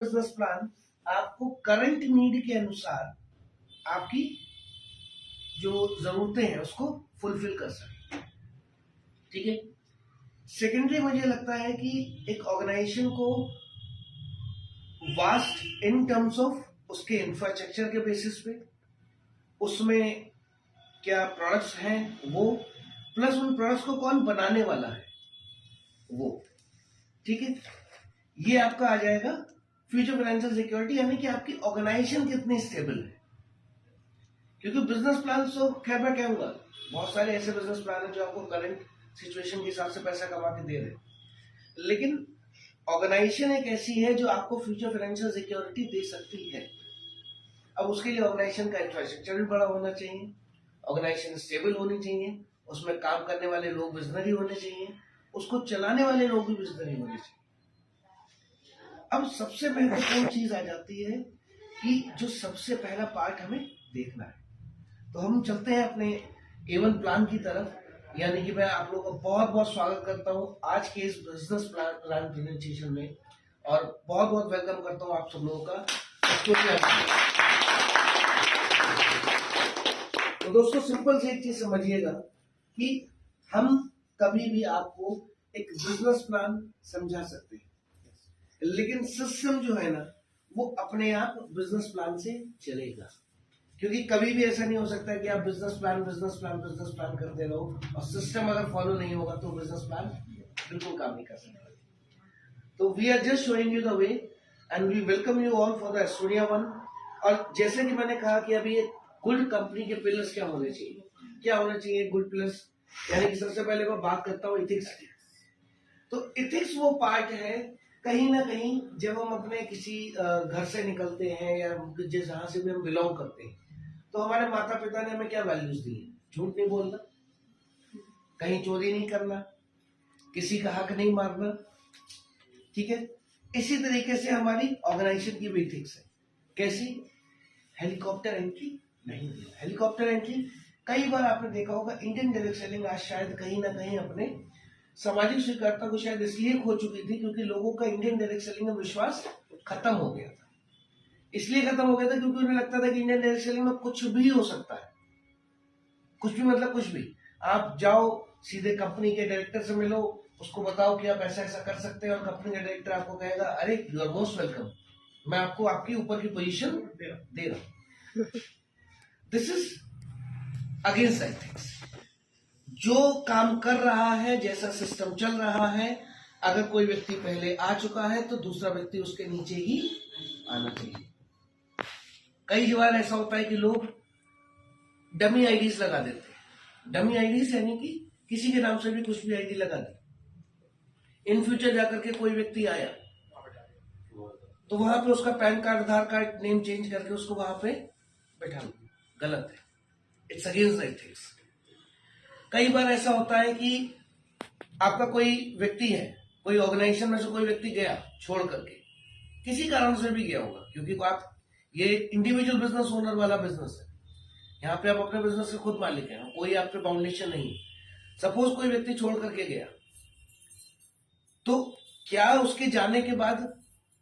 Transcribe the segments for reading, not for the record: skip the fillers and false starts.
Business plan आपको current need के अनुसार आपकी जो जरूरतें हैं उसको फुलफिल कर सके। ठीक है। सेकेंडरी मुझे लगता है कि एक ऑर्गेनाइजेशन को वास्ट इन टर्म्स ऑफ उसके इंफ्रास्ट्रक्चर के बेसिस पे, उसमें क्या प्रोडक्ट्स हैं वो, प्लस उन प्रोडक्ट्स को कौन बनाने वाला है वो। ठीक है। ये आपका आ जाएगा फ्यूचर फाइनेंशियल सिक्योरिटी, यानी कि आपकी ऑर्गेनाइजेशन कितनी स्टेबल है। क्योंकि बिजनेस प्लान तो खैर मैं कहूंगा बहुत सारे ऐसे बिजनेस प्लान है जो आपको करंट सिचुएशन के हिसाब से पैसा कमा के दे रहे हैं, लेकिन ऑर्गेनाइजेशन एक ऐसी है जो आपको फ्यूचर फाइनेंशियल सिक्योरिटी दे सकती है। अब उसके लिए ऑर्गेनाइजेशन का इंफ्रास्ट्रक्चर भी बड़ा होना चाहिए, ऑर्गेनाइजेशन स्टेबल होनी चाहिए, उसमें काम करने वाले लोग विजनरी होने चाहिए, उसको चलाने वाले लोग भी विजनरी होने चाहिए। अब सबसे महत्वपूर्ण चीज आ जाती है कि जो सबसे पहला पार्ट हमें देखना है, तो हम चलते हैं अपने एवन प्लान की तरफ। यानी कि मैं आप लोगों का बहुत बहुत स्वागत करता हूं आज के इस बिजनेस प्लान प्रेजेंटेशन में, और बहुत बहुत वेलकम करता हूं आप सब लोगों का। तो दोस्तों सिंपल से एक चीज समझिएगा कि हम कभी भी आपको एक बिजनेस प्लान समझा सकते हैं, लेकिन सिस्टम जो है ना वो अपने आप बिजनेस प्लान से चलेगा। क्योंकि कभी भी ऐसा नहीं हो सकता कि आप बिजनेस प्लान करते रहो और सिस्टम अगर फॉलो नहीं होगा तो बिजनेस प्लान बिल्कुल काम नहीं कर सकता। तो we are just showing you the way and we welcome you all for the Estonia one. और जैसे कि मैंने कहा कि अभी एक गुड कंपनी के पिलर्स क्या होने चाहिए, क्या होने चाहिए गुड पिलर्स, यानी कि सबसे पहले मैं बात करता हूँ इथिक्स की। तो इथिक्स वो पार्ट है कहीं ना कहीं जब हम अपने किसी घर से निकलते हैं या जिस जहां से भी हम बिलोंग करते हैं, तो हमारे माता पिता ने हमें क्या वैल्यूज दी है? झूठ नहीं बोलना, कहीं चोरी नहीं करना, किसी का हक नहीं मारना। ठीक है। इसी तरीके से हमारी ऑर्गेनाइजेशन की भी एथिक्स है। कैसी? हेलीकॉप्टर एंट्री नहीं देना। हेलीकॉप्टर एंट्री कई बार आपने देखा होगा, इंडियन डायरेक्ट सेलिंग आज शायद कहीं ना कहीं अपने सामाजिक स्वीकार्यता को शायद इसलिए खो चुकी थी क्योंकि लोगों का इंडियन डायरेक्ट सेलिंग में विश्वास खत्म हो गया था। इसलिए खत्म हो गया था क्योंकि उन्हें लगता था कि इंडियन डायरेक्ट सेलिंग में कुछ भी हो सकता है। कुछ भी मतलब कुछ भी। आप जाओ सीधे कंपनी के डायरेक्टर से मिलो, उसको बताओ कि आप ऐसा ऐसा कर सकते हैं, और कंपनी का डायरेक्टर आपको कहेगा अरे यू आर मोस्ट वेलकम, मैं आपको आपकी ऊपर की पोजीशन दे रहा हूं। This is against ethics. जो काम कर रहा है, जैसा सिस्टम चल रहा है, अगर कोई व्यक्ति पहले आ चुका है तो दूसरा व्यक्ति उसके नीचे ही आना चाहिए। कई बार ऐसा होता है कि लोग डमी आईडीज लगा देते हैं। डमी आईडीज यानी कि किसी के नाम से भी कुछ भी आईडी लगा दी। इन फ्यूचर जाकर के कोई व्यक्ति आया तो वहां पे उसका पैन कार्ड, आधार कार्ड, नेम चेंज करके उसको वहां पे बैठा दो। गलत है, इट्स अगेंस्ट एथिक्स। कई बार ऐसा होता है कि आपका कोई व्यक्ति है, कोई ऑर्गेनाइजेशन में से कोई व्यक्ति गया छोड़ करके, किसी कारण से भी गया होगा, क्योंकि आप ये इंडिविजुअल बिजनेस ओनर वाला बिजनेस है, यहाँ पे आप अपने बिजनेस के खुद मालिक हैं, कोई आप पे फाउंडेशन नहीं। सपोज कोई व्यक्ति छोड़ करके गया, तो क्या उसके जाने के बाद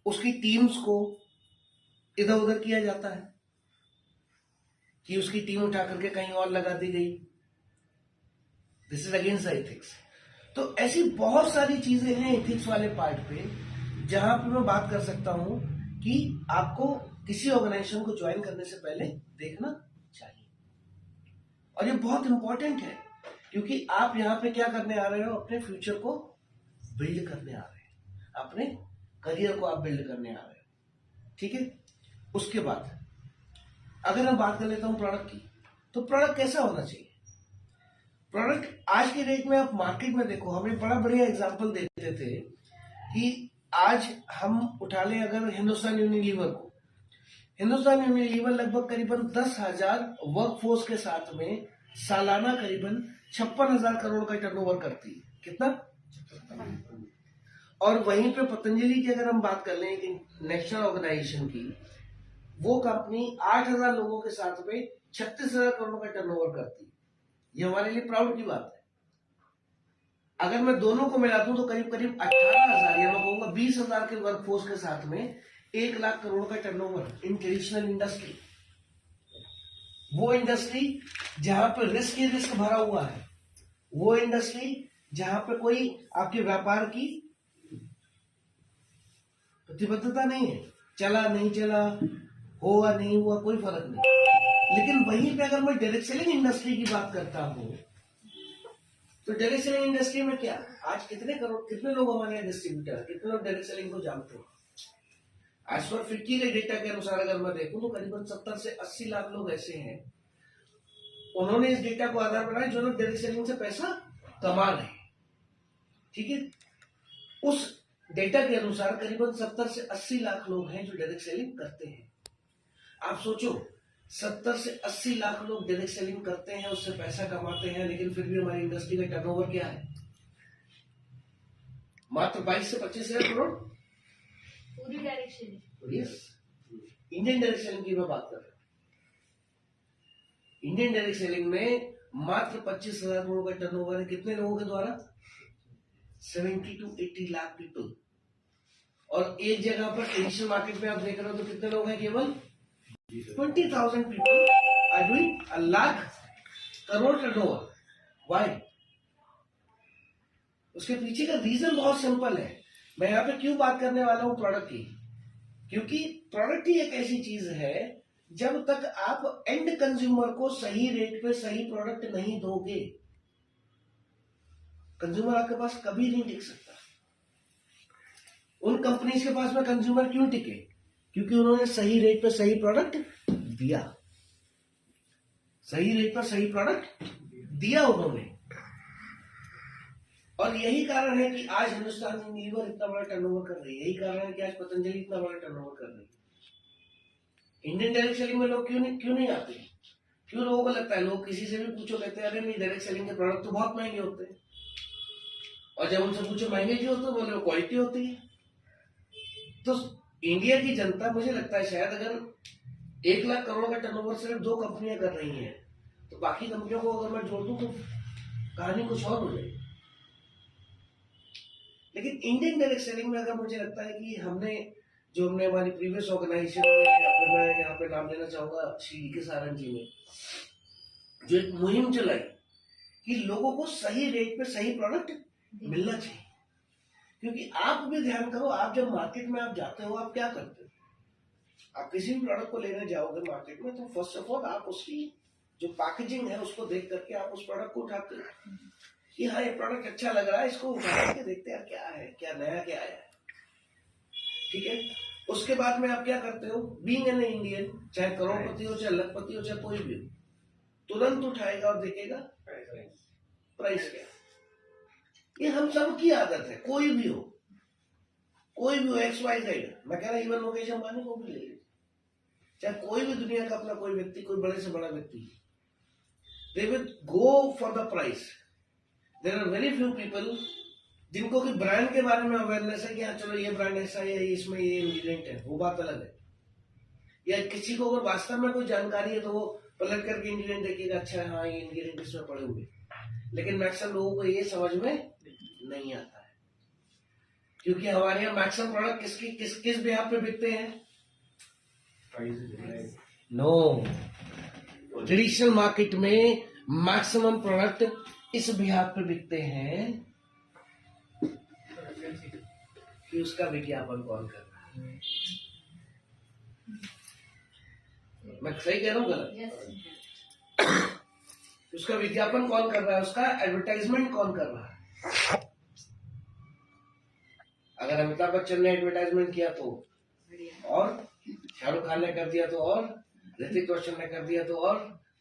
उसकी टीम्स को इधर उधर किया जाता है कि उसकी टीम उठा करके कहीं और लगा दी गई? This is against ethics. तो ऐसी बहुत सारी चीजें हैं एथिक्स वाले पार्ट पे, जहां पे मैं बात कर सकता हूं कि आपको किसी ऑर्गेनाइजेशन को ज्वाइन करने से पहले देखना चाहिए। और ये बहुत इंपॉर्टेंट है क्योंकि आप यहां पे क्या करने आ रहे हो? अपने फ्यूचर को बिल्ड करने आ रहे हैं, अपने करियर को आप बिल्ड करने आ रहे हो। ठीक है। उसके बाद अगर मैं बात कर लेता हूं प्रोडक्ट की, तो प्रोडक्ट कैसा होना चाहिए? प्रोडक्ट आज के डेट में आप मार्केट में देखो, हम एक बड़ा बढ़िया एग्जांपल देते थे कि आज हम उठा लें अगर हिंदुस्तान यूनिलीवर को। हिंदुस्तान यूनिलीवर लगभग करीबन 10,000 वर्कफोर्स के साथ में सालाना करीबन 56,000 करोड़ का टर्नओवर करती है। कितना? और वहीं पे पतंजलि की अगर हम बात कर लें नेशनल ऑर्गेनाइजेशन की, वो कंपनी 8,000 लोगों के साथ में 36,000 करोड़ का टर्नओवर करती है। ये हमारे लिए प्राउड की बात है। अगर मैं दोनों को मिला दूं तो करीब करीब 18,000 या मैं कहूंगा 20,000 के वर्कफोर्स के साथ में 1 लाख करोड़ का टर्नओवर इन ट्रेडिशनल इंडस्ट्री, वो इंडस्ट्री जहां पे रिस्क ही रिस्क भरा हुआ है, वो इंडस्ट्री जहां पे कोई आपके व्यापार की प्रतिबद्धता नहीं है, चला नहीं चला, हुआ नहीं हुआ, कोई फर्क नहीं। लेकिन वहीं पे अगर मैं डायरेक्ट सेलिंग इंडस्ट्री की बात करता हूं, तो डायरेक्ट सेलिंग इंडस्ट्री में क्या, आज कितने लोग हमारे यहाँ डिस्ट्रीब्यूटर, कितने लोग डायरेक्ट सेलिंग को जानते हैं? आज पर फिक्की के डेटा के अनुसार अगर मैं देखूं तो करीबन 70 से 80 लाख लोग ऐसे हैं, उन्होंने इस डेटा को आधार बनाया जो लोग डायरेक्ट सेलिंग से पैसा कमा रहे हैं। ठीक है, उस डेटा के अनुसार करीबन 70 से 80 लाख लोग हैं जो डायरेक्ट सेलिंग करते हैं। आप सोचो, 70 से 80 लाख लोग डायरेक्ट सेलिंग करते हैं, उससे पैसा कमाते हैं, लेकिन फिर भी हमारी इंडस्ट्री का टर्नओवर क्या है? मात्र 22 से 25 हजार करोड़ पूरी direct selling. Yes, Indian direct selling की मैं बात कर रहा हूं। इंडियन डायरेक्ट सेलिंग में मात्र 25,000 करोड़ का टर्नओवर है। कितने लोगों के द्वारा? 70 to 80 लाख पीपल। और एक जगह पर ट्रेडिशनल मार्केट में आप देख रहे हो तो कितने लोग हैं? केवल 20,000 people are doing 1,00,000 crore turnover. Why? उसके पीछे का रीजन बहुत सिंपल है। मैं यहां पे क्यों बात करने वाला हूं प्रोडक्ट की? क्योंकि प्रोडक्ट ही एक ऐसी चीज है, जब तक आप एंड कंज्यूमर को सही रेट पे सही प्रोडक्ट नहीं दोगे, कंज्यूमर आपके पास कभी नहीं टिक सकता। उन कंपनीज के पास में कंज्यूमर क्यों टिके? क्योंकि उन्होंने सही रेट पे सही प्रोडक्ट दिया। सही रेट पर सही प्रोडक्ट दिया उन्होंने। और यही कारण है कि आज हिंदुस्तान यूनिलीवर इतना बड़ा टर्नओवर कर रही है। यही कारण है कि आज पतंजलि इतना बड़ा टर्नओवर कर रही है। इंडियन डायरेक्ट सेलिंग में लोग क्यों नहीं आते? क्यों लोगों को लगता है, लोग किसी से भी पूछो कहते हैं अरे नहीं, डायरेक्ट सेलिंग के प्रोडक्ट तो बहुत महंगे होते हैं। और जब उनसे पूछो महंगे क्यों होते, बोले वो क्वालिटी होती है। तो इंडिया की जनता, मुझे लगता है शायद अगर 1 लाख करोड़ का टर्नओवर सिर्फ 2 कंपनियां कर रही हैं, तो बाकी कंपनियों को अगर मैं जोड़ दूं तो कहानी कुछ और हो जाएगी। लेकिन इंडियन डायरेक्ट सेलिंग में अगर मुझे लगता है कि हमने हमारी प्रीवियस ऑर्गेनाइजेशन में, या फिर मैं यहाँ पे नाम लेना चाहूंगा श्री के सारंग जी ने, जो एक मुहिम चलाई कि लोगों को सही रेट पे सही प्रोडक्ट मिलना चाहिए। क्योंकि आप भी ध्यान करो, आप जब मार्केट में आप जाते हो, आप क्या करते हो? आप किसी भी प्रोडक्ट को लेने जाओगे मार्केट में, तो फर्स्ट ऑफ ऑल आप उसकी जो पैकेजिंग है उसको देख करके आप उस प्रोडक्ट को उठाते हो कि हाँ ये प्रोडक्ट अच्छा लग रहा है, इसको उठा करके देखते हैं क्या है, क्या नया क्या आया है। ठीक है, उसके बाद में आप क्या करते हो? बीइंग एन इंडियन, चाहे करोड़पति हो, चाहे लखपति हो, चाहे कोई भी हो, तुरंत उठाएगा और देखेगा प्राइस क्या। ये हम सब की आदत है, कोई भी हो XYZ। मैं कह रहा इवन मुकेश अंबानी को भी ले लीजिए, चाहे कोई भी दुनिया का अपना कोई व्यक्ति, कोई बड़े से बड़ा व्यक्ति, they will go for the price. There are very few people जिनको कि ब्रांड के बारे में अवेयरनेस है कि हाँ चलो ये ब्रांड ऐसा है, इसमें ये इंग्रेडिएंट है, वो बात अलग है। या किसी को अगर वास्तव में कोई जानकारी है तो वो पलट करके इंग्रेडिएंट देखेगा, अच्छा हाँ ये इंग्रेडिएंट इसमें पड़े हुए। लेकिन मैक्सिमम लोगों को ये समझ में नहीं आता है, क्योंकि हमारे यहाँ मैक्सिमम प्रोडक्ट किस बिहाफ पे बिकते हैं? नो, ट्रेडिशनल मार्केट में मैक्सिमम प्रोडक्ट इस बिहाफ पे बिकते हैं कि उसका विज्ञापन कौन कर रहा है। मैं सही कह रहा हूँ गलत? उसका विज्ञापन कौन कर रहा है, उसका एडवर्टाइजमेंट कौन कर रहा है। अगर अमिताभ बच्चन ने एडवर्टाइजमेंट किया तो और, शाहरुख खान ने कर दिया तो और, ऋतिक रोशन ने कर दिया तो और,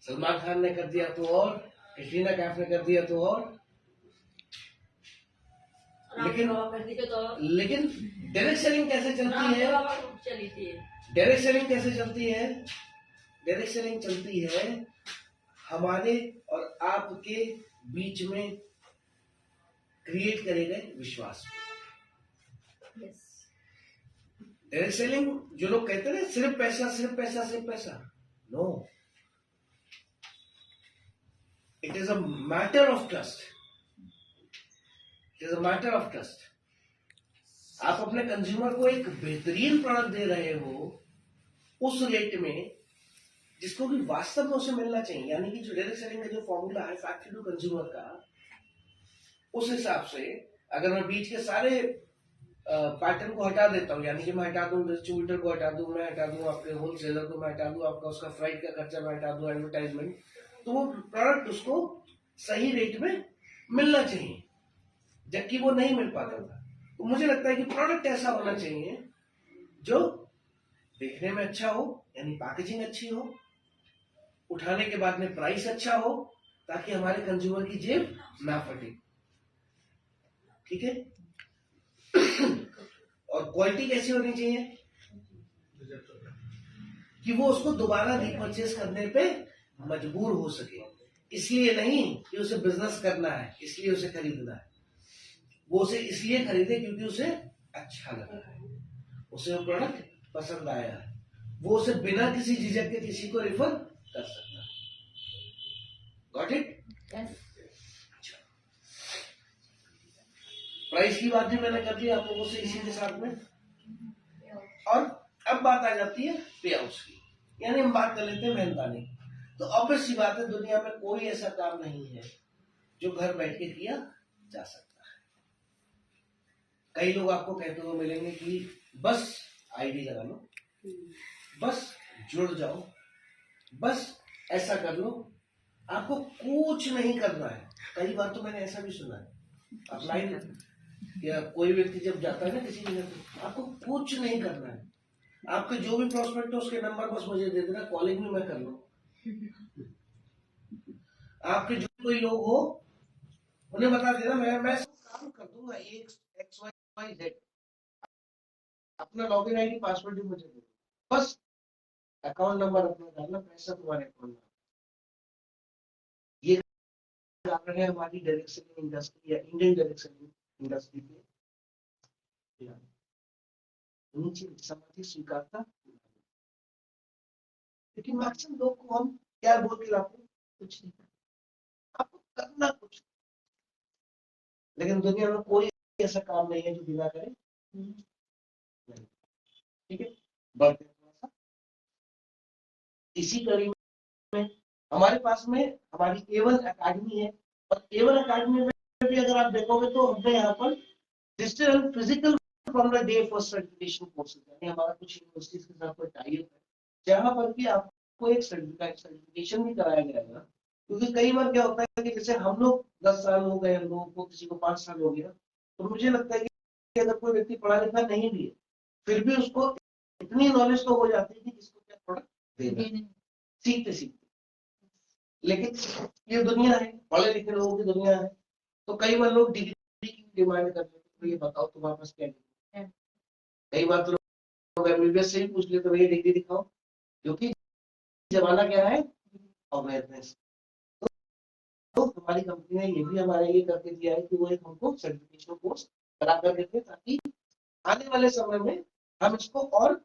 सलमान खान ने कर दिया तो और, कैटरीना कैफ ने कर दिया तो और। लेकिन डायरेक्ट सेलिंग कैसे चलती है? डायरेक्ट सेलिंग कैसे चलती है? डायरेक्ट सेलिंग चलती है हमारे और आपके बीच में क्रिएट करे गए विश्वास। डायरेक्ट सेलिंग, जो लोग कहते हैं सिर्फ पैसा सिर्फ पैसा सिर्फ पैसा, no, it is a matter of trust. It is a matter of trust. आप अपने कंज्यूमर को एक बेहतरीन प्रोडक्ट दे रहे हो उस रेट में जिसको कि वास्तव में उसे मिलना चाहिए, यानी कि जो डायरेक्ट सेलिंग का जो फॉर्मूला है फैक्ट्री टू कंज्यूमर का, उस हिसाब से अगर मैं बीच के सारे पैटर्न को हटा देता हूँ, यानी कि मैं हटा दूं डिस्ट्रीब्यूटर को हटा दूं, मैं हटा दूं आपके होलसेलर को, मैं हटा दूं आपका उसका फ्राइट का खर्चा, मैं हटा दूं एडवर्टाइजमेंट, तो वो प्रोडक्ट उसको सही रेट में मिलना चाहिए, जबकि वो नहीं मिल पाता था। तो मुझे लगता है कि प्रोडक्ट ऐसा होना चाहिए जो देखने में अच्छा हो, यानी पैकेजिंग अच्छी हो, उठाने के बाद में प्राइस अच्छा हो, ताकि हमारे कंज्यूमर की जेब ना फटे। ठीक है। और क्वालिटी कैसी होनी चाहिए कि वो उसको दोबारा रीपरचेस करने पे मजबूर हो सके, इसलिए नहीं कि उसे बिजनेस करना है इसलिए उसे खरीदना है, वो उसे इसलिए खरीदे क्योंकि उसे अच्छा लगा है, उसे वो प्रोडक्ट पसंद आया है, वो उसे बिना किसी झिझक के किसी को रेफर कर सकता है। Got it? प्राइस की बात भी मैंने कर दी आप लोगों से इसी के साथ में। और अब बात आ जाती है पे आउट्स की, यानी हम बात कर लेते हैं मेहनताने की। तो ऑब्वियस सी बात है, दुनिया में कोई ऐसा काम नहीं है जो घर बैठ के किया जा सकता है। कई लोग आपको कहते हुए मिलेंगे कि बस आईडी लगा लो, बस जुड़ जाओ, बस ऐसा कर लो, आपको कुछ नहीं करना है। कई बार तो मैंने ऐसा भी सुना है, आप लाइन या कोई व्यक्ति जब जाता है ना किसी जगह पे, आपको कुछ नहीं करना है, आपके जो भी प्रोस्पेक्ट हो उसके नंबर बस मुझे दे देना, कॉलिंग भी मैं कर लूँ। आपके जो कोई लोग हो उन्हें बता देना, मैं सब काम कर दूंगा, एक्स वाई जेड, अपना लॉगिन आईडी पासवर्ड भी मुझे दे दो, बस अकाउंट नंबर अपना डालना, पैसा तुम्हारे अकाउंट में। ये कारण है हमारी डायरेक्ट सेलिंग इंडस्ट्री या इंडियन डायरेक्ट सेलिंग इंडस्ट्री के नीचे समाधि स्वीकारता, लेकिन मैक्सिमम लोग को हम क्या बोल के लाते हैं, कुछ नहीं, आपको करना कुछ, लेकिन दुनिया में कोई ऐसा काम नहीं है जो बिना करे नहीं। ठीक है, बढ़ते हैं थोड़ा सा इसी कड़ी में। हमारे पास में हमारी A1 अकेडमी है, और A1 अकेडमी में भी अगर आप देखोगे तो हमने यहाँ पर digital and physical from the day first certification courses, यानी हमारा कुछ यूनिवर्सिटीज के साथ कोई टाई अप है जहाँ पर भी आपको एक सर्टिफिकेशन भी कराया जाएगा। क्योंकि कई बार क्या होता है कि जैसे हम लोग 10 साल हो गए, हम लोगों को किसी को 5 साल हो गया, तो मुझे लगता है कि अगर कोई व्यक्ति पढ़ा लिखा नहीं भी है फिर भी उसको इतनी नॉलेज तो हो जाती है कि किसको क्या प्रोडक्ट देना, सीखते सीखते। लेकिन ये दुनिया है, पढ़े लिखे लोगों की दुनिया है, तो कई बार लोग डिग्री की डिमांड करते हैं, तो ये बताओ तुम्हारे पास क्या डिग्री है। कई बार तो लोग एमबीबीएस से ही पूछ लेते, भैया डिग्री दिखाओ, क्योंकि जमाना क्या है, अवेयरनेस। तो हमारी कंपनी ने ये भी हमारे लिए करके दिया है कि वो एक हमको सर्टिफिकेशन कोर्स करा कर देते हैं, ताकि आने वाले समय में हम इसको और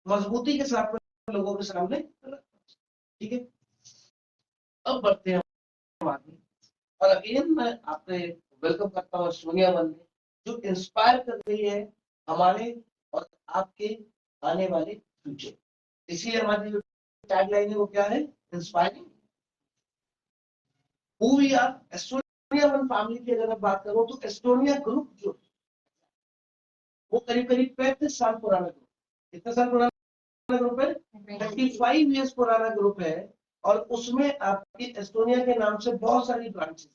मजबूती के साथ में लोगों के सामने रख। ठीक है, अब बढ़ते हैं हम आगे। और अगेन मैं आपने वेलकम करता हूँ सोनिया वन में, जो इंस्पायर कर रही है हमारे और आपके आने वाले फ्यूचर। इसीलिए हमारी जो टैगलाइन है वो क्या है, inspiring who we are. Estonia one family की अगर आप बात करो तो एस्टोनिया ग्रुप जो वो करीब करीब 35 साल पुराना ग्रुप, कितना साल पुराना ग्रुप है, 35 ईयर्स पुराना ग्रुप है। और उसमें आपकी एस्टोनिया के नाम से बहुत सारी ब्रांचेस,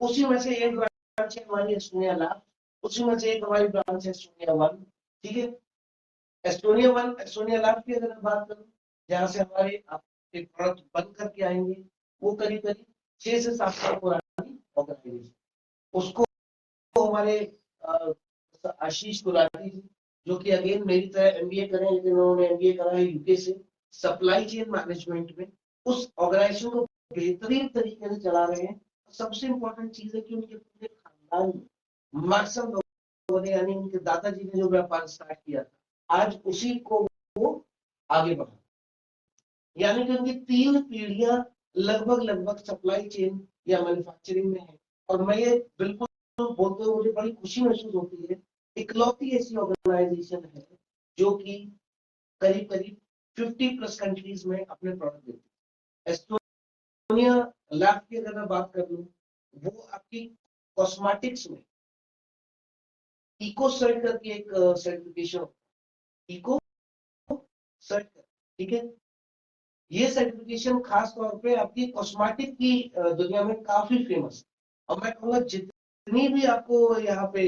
उसी में से एक ब्रांच है हमारी एस्टोनिया लैब, उसी में से एक हमारी ब्रांच है एस्टोनिया वन। ठीक है, एस्टोनिया वन एस्टोनिया लैब की अगर बात करूं, जहां से हमारे आपके प्रोडक्ट बन करके आएंगे, वो करीब करीब 6 से 7 साल पुरानी ऑर्गेनाइजेशन। उसको हमारे आशीष गुलाटी जी, जो कि अगेन मेरी तरह एमबीए करें, लेकिन उन्होंने एमबीए करा है यूके से सप्लाई चेन मैनेजमेंट में, उस ऑर्गेनाइजेशन को बेहतरीन तरीके से चला रहे हैं। सबसे इंपॉर्टेंट चीज है कि उनके पूरे खानदान में मैक्सिमम लोगों ने, यानी उनके दादाजी ने जो व्यापार स्टार्ट किया था, आज उसी को वो आगे बढ़ा, यानी कि उनकी 3 पीढ़ियां लगभग लगभग सप्लाई चेन या मैन्युफैक्चरिंग में है। और मैं ये बिल्कुल बोलते हुए मुझे बड़ी खुशी महसूस होती है इकलौती ऐसी ऑर्गेनाइजेशन है जो कि करीब करीब 50+ कंट्रीज में अपने प्रोडक्ट देती है। एस्टोनिया लैब की अगर मैं बात कर लूं, वो आपकी कॉस्मेटिक्स में इको सर्ट करके एक सर्टिफिकेशन, इको सर्ट, ठीक है, ये सर्टिफिकेशन खास तौर पे आपकी कॉस्मेटिक की दुनिया में काफी फेमस है। और मैं कहूँगा जितनी भी आपको यहाँ पे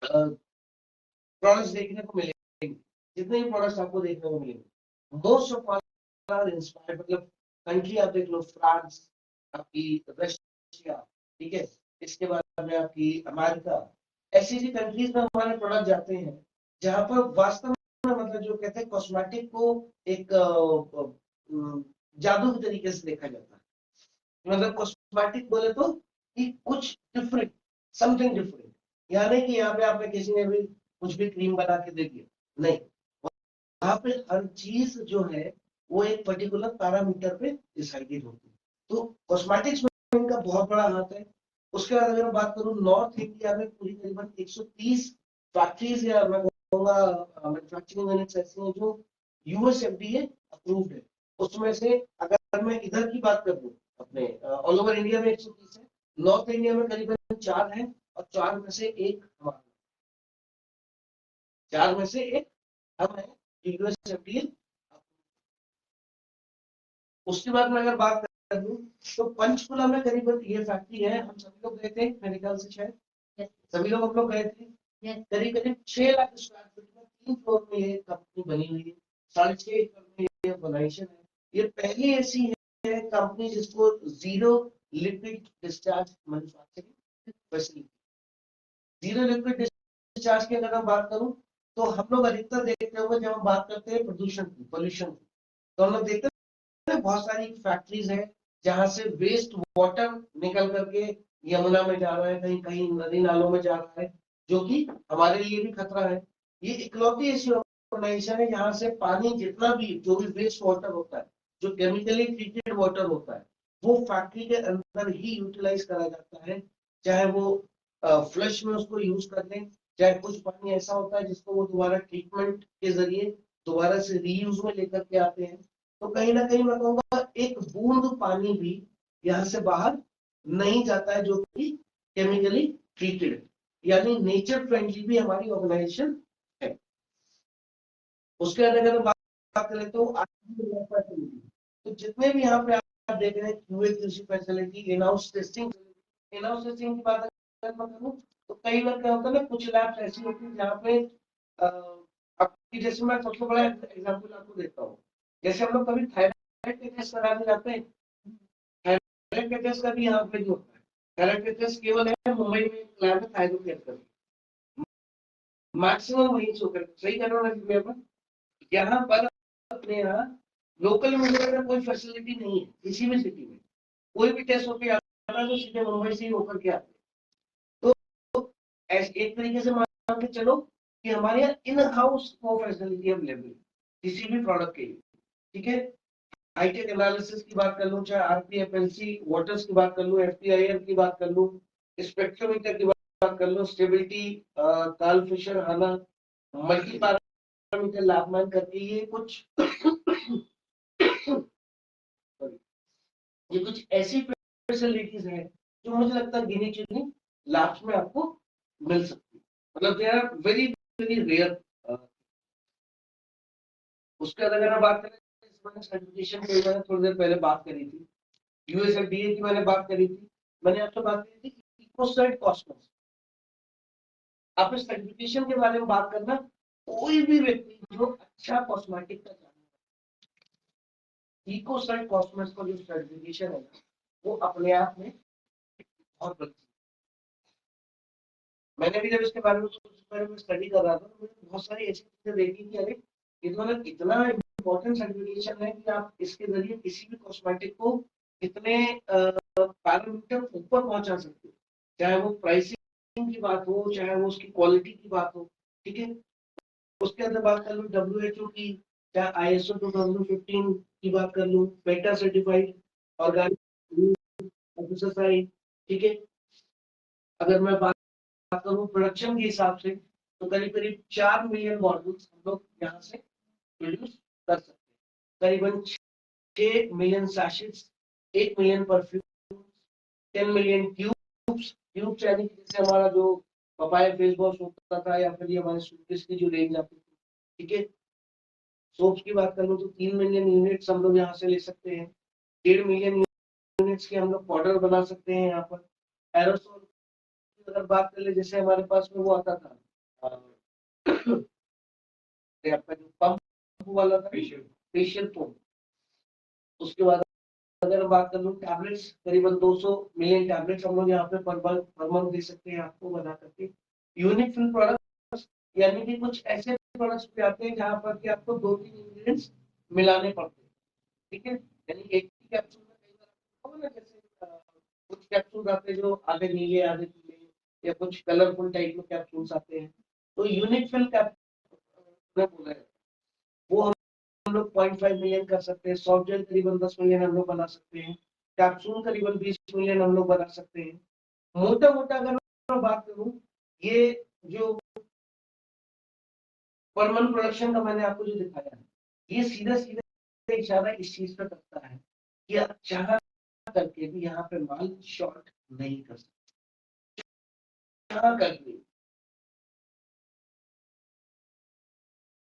प्रोडक्ट्स देखने को मिलेंगे, जितने भी प्रोडक्ट्स आपको देखने को मिलेंगे, मोस्ट ऑफ आर इंस्पायर्ड, मतलब कंट्री आप देख लो, फ्रांस, आपकी रशिया, ठीक है, इसके बाद में आपकी अमेरिका, ऐसी ऐसी कंट्रीज में हमारे प्रोडक्ट जाते हैं जहां पर वास्तव में, मतलब जो कहते हैं कॉस्मेटिक को एक जादू के तरीके से देखा जाता है। मतलब कॉस्मेटिक बोले तो कि कुछ डिफरेंट, समथिंग डिफरेंट, यानी कि यहाँ पे आपने किसी ने भी कुछ भी क्रीम बना के दे दिया, नहीं, वहां पे हर चीज जो है वो एक पर्टिकुलर पैरामीटर पे डिसाइडेड होती है। तो कॉस्मेटिक्स में इनका बहुत बड़ा हाथ है। उसके बाद अगर मैं बात करूं, नॉर्थ इंडिया में पूरी करीबन 130 फैक्ट्रीज या मैं कहूँगा मैन्युफैक्चरिंग यूनिट्स ऐसी हैं जो यूएसएफडीए अप्रूव्ड है। उसमें से अगर मैं इधर की बात करूं, अपने ऑल ओवर इंडिया में 130 है, नॉर्थ इंडिया में करीबन 4 है, और 4 में से एक हमारा, 4 में से एक हम है यूएसएफडीए। उसके बाद में अगर बात कर लूं, तो पंचकुला में करीबन ये फैक्ट्री है, हम सभी लोग गए थे मेरे ख्याल से, शायद सभी लोग हम लोग गए थे। करीब करीब 6 लाख स्क्वायर फीट में 3 फ्लोर में ये कंपनी बनी हुई है, 6.5 एकड़ में ये बनाइशन है। ये पहली ऐसी है कंपनी जिसको zero liquid discharge manufacturing facility, zero liquid discharge की अगर मैं बात करूं, तो हम लोग अधिकतर देखते होंगे जब हम बात करते हैं प्रदूषण की, पोल्यूशन की, तो हम लोग देखते हैं बहुत सारी फैक्ट्रीज है जहां से वेस्ट वाटर निकल करके यमुना में जा रहा है, कहीं कहीं नदी नालों में जा रहा है, जो कि हमारे लिए भी खतरा है। ये इकलौती ऐसी ऑर्गेनाइजेशन है जहां से पानी जितना भी, जो भी वेस्ट वाटर होता है, जो केमिकली ट्रीटेड वाटर होता है, वो फैक्ट्री के अंदर ही यूटिलाइज करा जाता है। चाहे वो फ्लश में उसको यूज कर लें, चाहे कुछ पानी ऐसा होता है जिसको वो दोबारा ट्रीटमेंट के जरिए दोबारा से रीयूज में लेकर के आते हैं। तो कहीं ना कहीं मैं कहूँगा एक बूंद पानी भी यहाँ से बाहर नहीं जाता है जो कि केमिकली ट्रीटेड, यानी नेचर फ्रेंडली भी हमारी ऑर्गेनाइजेशन है। उसके बाद अगर बात करें तो तो जितने भी यहाँ पे आप देख रहे हैं QA QC facility, in house testing, in house testing की बात अगर मैं करूँ, तो कई बार क्या होता है ना, कुछ लैब्स ऐसी होती है जहाँ पे आपकी, जैसे मैं सबसे बड़ा एग्जाम्पल आपको देता हूँ, जैसे हम लोग कभी थायराइड के टेस्ट कराने जाते हैं, थायराइड के टेस्ट का भी यहाँ पे जो होता है, थायराइड के टेस्ट केवल है मुंबई में लैब में थायराइड टेस्ट करते हैं, मैक्सिमम वहीं से होकर, सही कर रहा हूँ मैं, यहाँ पर अपने यहाँ लोकल मुझे कोई फैसिलिटी नहीं है, किसी भी सिटी में कोई भी टेस्ट होकर आता है तो सीधे मुंबई से ही होकर के आते हैं। तो एक तरीके से मान के चलो कि हमारे यहाँ इन हाउस वो फैसिलिटी अवेलेबल है किसी भी प्रोडक्ट के लिए, ठीक है। हाईटेक एनालिसिस की बात कर लूं, चाहे आरपीएफएलसी वाटर्स की बात कर लूं, एफटीआईआर की बात कर लूं, स्पेक्ट्रोमीटर की बात कर लूं, स्टेबिलिटी, कार्ल फिशर हाना, मल्टी पैरामीटर लैबमैन करके ये कुछ ये कुछ ऐसी फैसिलिटीज हैं जो मुझे लगता है गिनी चुनी लैब्स में आपको मिल सकती है, मतलब they are very very rare. उसके बाद अगर मैं बात करें, मैंने सर्टिफिकेशन की मैंने थोड़ी देर पहले बात करी थी, यूएसएफडीए की मैंने बात करी थी, मैंने आपसे बात करी थी इकोसर्ट कॉस्मोस। आप इस सर्टिफिकेशन के बारे में बात करना, कोई भी व्यक्ति जो अच्छा कॉस्मेटिक का जानना, इकोसर्ट कॉस्मोस का जो सर्टिफिकेशन है ना, वो अपने आप में बहुत बड़ी। मैंने भी जब इसके बारे में स्टडी कर रहा था, तो मैंने बहुत सारी ऐसी चीजें देखी कि अरे ये तो मतलब इतना इम्पोर्टेंट सर्टिफिकेशन है कि आप इसके जरिए किसी भी कॉस्मेटिक को कितने पैरामीटर ऊपर पहुंचा सकते हो, चाहे वो प्राइसिंग की बात हो, चाहे वो उसकी क्वालिटी की बात हो, ठीक है। उसके अंदर बात कर लूँ डब्ल्यूएचओ की, चाहे आईएसओ 2015 की बात कर लूँ, पेटा सर्टिफाइड ऑर्गेनिक एफएसएसआई, ठीक है। अगर मैं बात करूँ प्रोडक्शन के हिसाब से, तो करीब करीब 4 मिलियन बॉटल्स हम लोग यहाँ से प्रोड्यूस कर सकते हैं। करीबन 6 million sachets, 8 million perfume, 10 million tubes. Tubes यानी कि जैसे हमारा जो पपाया फेस वॉश होता था या फिर ये हमारे सूटकेस की जो रेंज आती थी, ठीक है। सोप्स की बात कर लो तो 3 मिलियन यूनिट्स हम लोग यहाँ से ले सकते हैं। 1.5 मिलियन यूनिट्स के हम लोग पाउडर बना सकते हैं यहाँ पर। एरोसोल की अगर बात कर ले, जैसे हमारे पास में वो आता था ये आपका जो पंप वाला था, फेशियल फोम। उसके बाद अगर बात कर लूँ टैबलेट्स, करीबन 200 मिलियन टैबलेट्स हम लोग यहाँ पे पर मंथ दे सकते हैं आपको बना करके। यूनिक फिल प्रोडक्ट यानी कि कुछ ऐसे प्रोडक्ट्स भी आते हैं जहाँ पर कि आपको 2-3 इंग्रेडिएंट्स मिलाने पड़ते हैं, ठीक है। यानी एक ही कैप्सूल में कई बार होगा ना, जैसे कुछ कैप्सूल आते हैं जो आधे नीले आधे पीले या कुछ कलरफुल टाइप में कैप्सूल्स आते हैं, तो यूनिक फिल कैप्सूल बोला है वो हम लोग 0.5 मिलियन कर सकते हैं। सॉफ्ट जेल करीबन 10 मिलियन हम लोग बना सकते हैं। कैप्सूल करीबन 20 मिलियन हम लोग बना सकते हैं। मोटा मोटा अगर मैं बात करूं, ये जो पर मंथ प्रोडक्शन का मैंने आपको जो दिखाया है, ये सीधा सीधा इशारा इस चीज पर करता है कि आप चाह करके भी यहाँ पे माल शॉर्ट नहीं कर सकते। चाह करके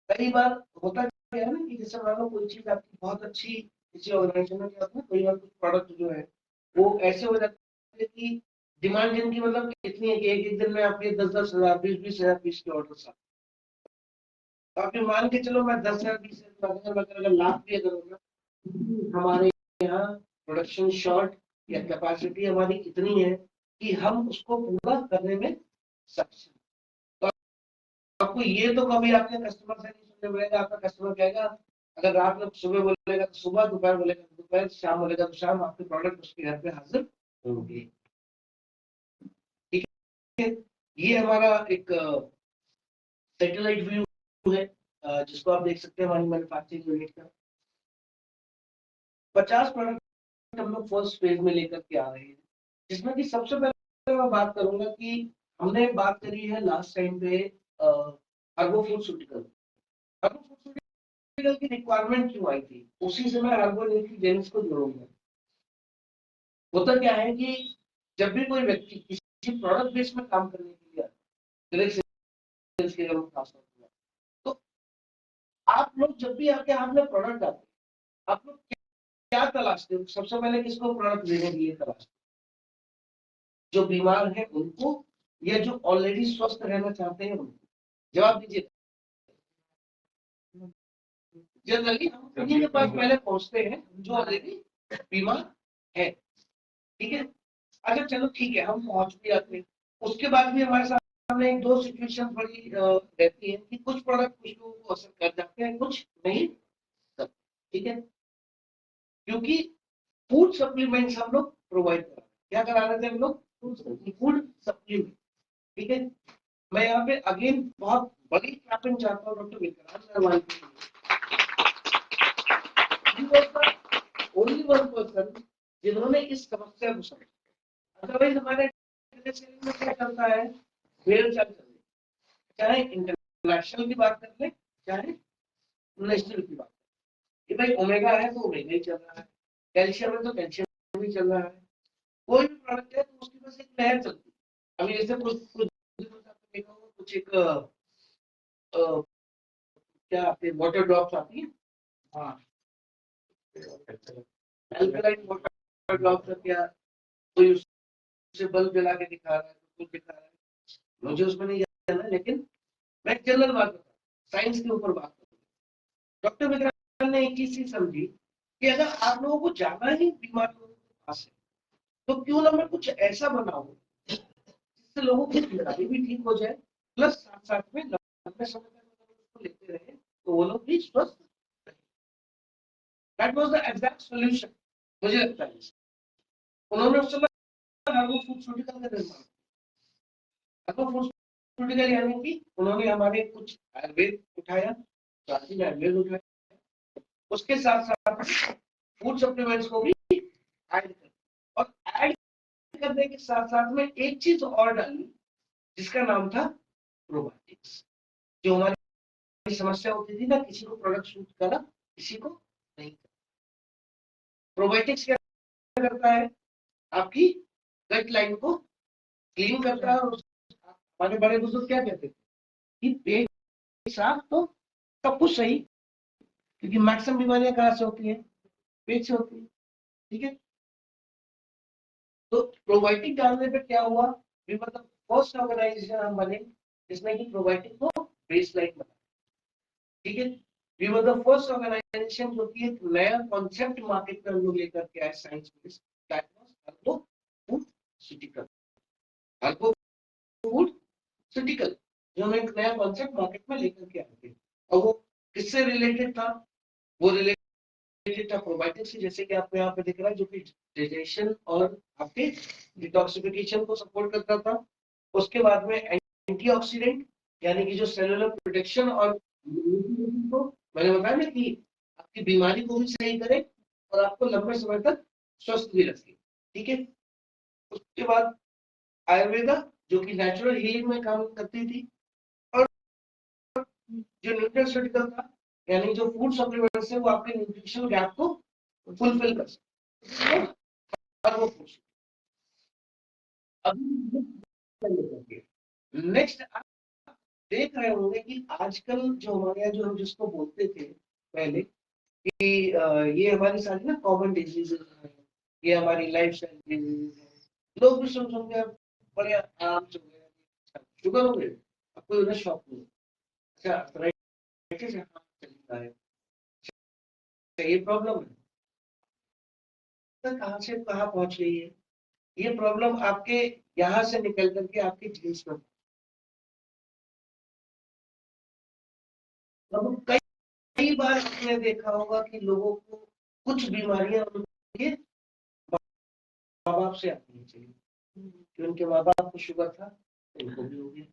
कई बार होता क्या है ना कि जैसे मान लो कोई चीज आपकी बहुत अच्छी किसी ऑर्गेनाइजेशन में क्या होता है, कई बार कुछ प्रोडक्ट जो है वो ऐसे हो जाते हैं कि डिमांड जिनकी मतलब इतनी है कि एक एक दिन में आपके 10-10 हजार 20-20 हजार पीस के ऑर्डर आते। तो आप ये मान के चलो मैं 10,000 20,000 अगर लाख भी अगर होगा, हमारे यहाँ प्रोडक्शन शॉर्ट या कैपेसिटी हमारी इतनी है कि हम उसको पूरा करने में सक्षम। तो आपको ये तो कभी आपके कस्टमर से नहीं सुनने मिलेगा। आपका कस्टमर कहेगा, अगर रात में सुबह बोलेगा तो सुबह, दोपहर बोलेगा तो दोपहर, शाम बोलेगा तो शाम, आपके प्रोडक्ट उसके घर पे हाजिर होंगे, ठीक है। ये हमारा एक सैटेलाइट व्यू है जिसको आप देख सकते हैं हमारी मैन्युफैक्चरिंग यूनिट का। 50 प्रोडक्ट हम लोग फर्स्ट फेज में लेकर के आ रहे हैं, जिसमें कि सबसे पहले मैं बात करूंगा कि हमने बात करी है लास्ट टाइम पे अर्बो फूडस्यूटिकल। अर्बो फूडस्यूटिकल की रिक्वायरमेंट क्यों आई थी, उसी से मैं अर्बो न्यूट्रीजेंट्स को जोड़ूंगा। होता क्या है कि जब भी कोई व्यक्ति किसी प्रोडक्ट बेस में काम करने के लिए डायरेक्ट सेल्स के लिए ट्रांसफर हुआ, तो आप लोग जब भी आपके हाथ में प्रोडक्ट आते हैं, आप लोग क्या तलाशते हो? सबसे पहले किसको प्रोडक्ट देने के लिए तलाशते हो? जो बीमार है उनको, या जो ऑलरेडी स्वस्थ रहना चाहते हैं उनको? जवाब दीजिए। जनरली हम उन्हीं के पास पहले पहुंचते हैं जो ऑलरेडी बीमार है, ठीक है। अच्छा चलो ठीक है, हम पहुंच भी जाते हैं। उसके बाद भी हमारे सामने एक दो सिचुएशन बड़ी रहती है कि कुछ प्रोडक्ट कुछ लोगों को असर कर जाते हैं, कुछ नहीं करते, ठीक है। क्योंकि फूड सप्लीमेंट्स हम लोग प्रोवाइड कर रहे हैं। क्या करा रहे थे हम लोग? फूड सप्लीमेंट, ठीक है। मैं यहाँ पे अगेन बहुत बड़ी क्लैपिंग चाहता हूँ डॉक्टर विक्रांत नरवाल के लिए। ओनली वन पर्सन जिन्होंने इस समस्या को समझा। अदरवाइज हमारे में क्या चलता है, वेल चल रही है, चाहे इंटरनेशनल की बात कर ले चाहे नेशनल की बात कर ले, भाई ओमेगा है तो ओमेगा ही चल रहा है, कैल्शियम है तो कैल्शियम भी चल रहा है। कोई भी प्रोडक्ट है तो उसकी बस एक लहर चलती है। अभी जैसे कुछ देखा होगा, कुछ एक क्या आते हैं, वाटर ड्रॉप्स आती है, हाँ, अल्कलाइन वाटर ड्रॉप्स है क्या, कोई उससे बल्ब जला के दिखा रहा है, कुछ दिखा रहा है, मुझे उसमें नहीं जाना, लेकिन मैं जनरल बात बता, साइंस के ऊपर बात करूँ। डॉक्टर विक्रांत ने एक चीज समझी कि अगर आप लोगों को जाना ही बीमार लोगों के पास है, तो क्यों ना मैं कुछ ऐसा बनाऊं जिससे लोगों की बीमारी भी ठीक हो जाए, प्लस साथ साथ में लंबे समय तक उसको लेते रहे तो वो लोग भी स्वस्थ। That was the exact solution मुझे लगता है। उन्होंने उस समय हर्बल फूडस्यूटिकल का निर्माण, हर्बल फूडस्यूटिकल यानी कि उन्होंने हमारे कुछ आयुर्वेद उठाया, प्राचीन आयुर्वेद उठाया, उसके साथ साथ फूड सप्लीमेंट्स को भी ऐड कर, और ऐड करने के साथ साथ में एक चीज और डाली जिसका नाम था प्रोबायोटिक्स। जो हमारी समस्या होती थी ना, किसी को प्रोडक्ट सूट करा, किसी को नहीं करा। प्रोबायोटिक्स क्या करता है, आपकी गट लाइन को क्लीन करता है। और हमारे बड़े बुजुर्ग क्या कहते थे कि पेट साफ तो सब कुछ सही, क्योंकि मैक्सिमम बीमारियां कहाँ से होती है, पेट से होती है। ठीक है, तो प्रोबायोटिक डालने पे क्या हुआ, भी मतलब फर्स्ट ऑर्गेनाइजेशन हम बने जिसने कि प्रोबायोटिक को बेसलाइन बना। ठीक है, we were the first organisation जो कि एक नया कॉन्सेप्ट मार्केट में हम लोग लेकर के आए, साइंस बेस्ड, दैट वाज अल्कोफूटिकल। अल्कोफूटिकल जो हम एक नया कॉन्सेप्ट मार्केट में लेकर के आए थे, और वो किससे रिलेटेड था, वो रिलेटेड था प्रोबायोटिक से, जैसे कि आपको यहाँ पे दिख रहा है, जो कि डाइजेशन और आपके डिटॉक्सिफिकेशन को सपोर्ट करता था। उसके बाद में एंटीऑक्सीडेंट, यानी कि जो सेलुलर प्रोटेक्शन, और तो मैंने बताया ना कि आपकी बीमारी को भी सही करे और आपको लंबे समय तक स्वस्थ भी रखे। ठीक है, उसके बाद आयुर्वेदा जो कि नेचुरल हीलिंग में काम करती थी, और जो न्यूट्रास्यूटिकल था, यानी जो फूड सप्लीमेंट्स है वो आपके न्यूट्रिशनल गैप को फुलफिल कर सकते हैं। और वो अभी नेक्स्ट देख रहे होंगे कि आजकल जो हमारे यहाँ, जो हम जिसको बोलते थे पहले कि ये हमारी सारी ना कॉमन डिजीजेज है, ये हमारी लाइफ स्टाइल डिजीजेज है, लोग भी सुन के बड़े आराम से हो गए, शुगर हो गए, अब कोई उन्हें शौक नहीं। अच्छा, आर्थराइटिस है, हाँ, चल रहा है, अच्छा, ये प्रॉब्लम है, तो कहाँ से कहाँ पहुंच गई है ये प्रॉब्लम, आपके यहाँ से निकल करके आपके जीन्स में। अब कई बार आपने देखा होगा कि लोगों को कुछ बीमारियां उनके माँ बाप से आती है, चाहिए कि उनके माँ बाप को शुगर था, उनको भी हो गया।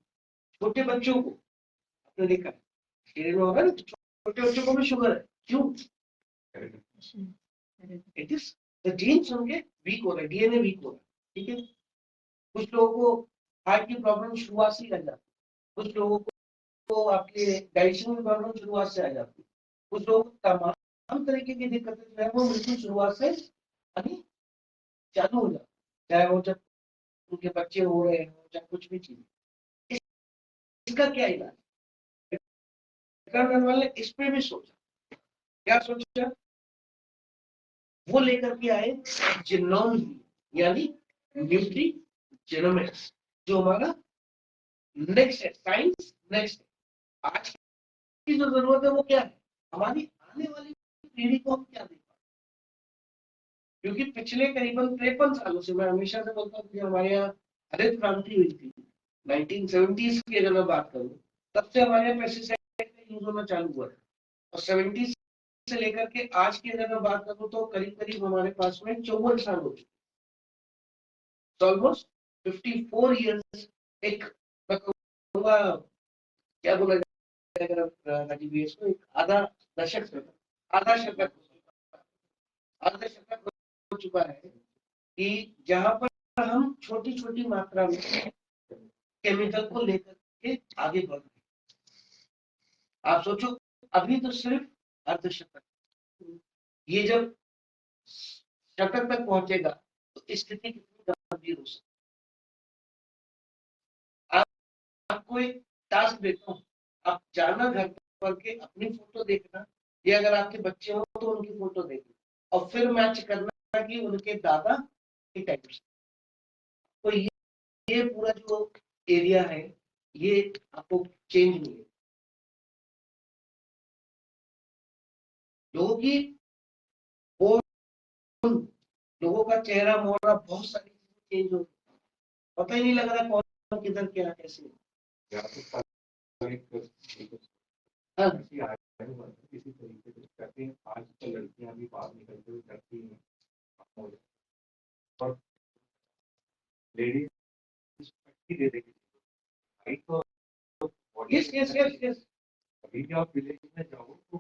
छोटे बच्चों को आपने देखा है, शरीर में होगा ना, तो छोटे बच्चों को भी शुगर है, क्यों? इट इज द जीन्स उनके वीक हो रहे, डीएनए वीक हो रहा है। ठीक है, कुछ लोगों को हार्ट की प्रॉब्लम शुरुआत से ही लग जाती है, कुछ लोगों को आपके डाइजेशन की प्रॉब्लम शुरुआत से आ जाती है, कुछ लोगों को तमाम तरीके की दिक्कतें जो है वो बिल्कुल शुरुआत से अभी चालू हो जाती है, चाहे वो जब उनके बच्चे हो रहे हो, चाहे कुछ भी चीज। इसका क्या इलाज? करने वाले इस पे भी सोचा, क्या सोचा, वो लेकर के आए जिनोम, यानी न्यूट्री जेनोमिक्स, जो हमारा नेक्स्ट है, साइंस नेक्स्ट है। आज की जो जरूरत है वो क्या है, हमारी आने वाली पीढ़ी को हम क्या दें, क्योंकि पिछले करीबन 53 सालों से, मैं हमेशा से बोलता हूँ कि हमारे यहाँ हरित क्रांति हुई थी 1970s की, अगर मैं बात करूँ, तब से हमारे यहाँ पेस्टिसाइड का यूज होना चालू हुआ है। और 70 से लेकर के आज की अगर मैं बात करूँ तो करीब करीब हमारे पास में 54 साल हो चुके, ऑलमोस्ट 54 ईयर्स। एक मैं कहूँगा, क्या बोला जाएगा राजीव जी, इसको एक आधा दशक से, आधा शतक, आधा शतक हो चुका है कि जहां पर हम छोटी छोटी मात्रा में केमिकल को लेकर के आगे बढ़ रहे हैं। आप सोचो, अभी तो सिर्फ अर्धशतक, ये जब शतक तक पहुंचेगा तो स्थिति कितनी गंभीर हो सकती है। आपको एक टास्क देता हूँ, आप जाना घर पर के अपनी फोटो देखना, या अगर आपके बच्चे हो तो उनकी फोटो देखना, और फिर मैच करना कि उनके दादा के टाइप से। तो ये पूरा जो एरिया है, ये आपको चेंज मिलेगा। लोगों की वो, लोगों का चेहरा मोहरा, बहुत सारी चीजें चेंज हो, पता ही नहीं लग रहा कौन किधर क्या कैसे। हाँ, किसी तरीके से करते हैं। आज तो लड़कियां भी बाहर निकलते हुए करती हैं, और लेडीज दे देगी राइट। तो यस यस यस यस, अभी भी आप विलेज में जाओ तो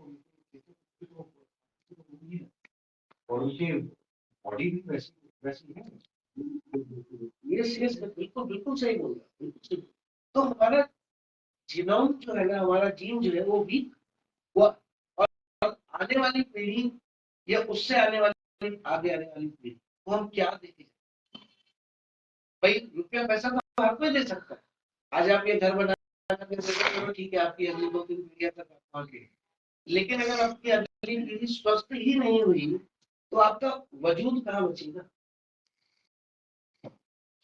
और उनकी बॉडी भी वैसी वैसी है। यस यस, बिल्कुल बिल्कुल सही बोल रहा, बिल्कुल सही। तो हमारा जीनोम जो है ना, हमारा जीन जो है वो वीक हुआ, और आने वाली पीढ़ी या उससे आने वाली आगे आने वाली पीढ़ी को हम क्या देखें? भाई रुपया पैसा तो हर कोई दे सकता है। आज आप ये घर बना करके दे दो, चलो ठीक है, आपकी अगली 2-3 पीढ़ियां तक आप पहुंच गए। लेकिन अगर आपकी अगली पीढ़ी स्वस्थ ही नहीं हुई तो आपका वजूद कहाँ बचेगा?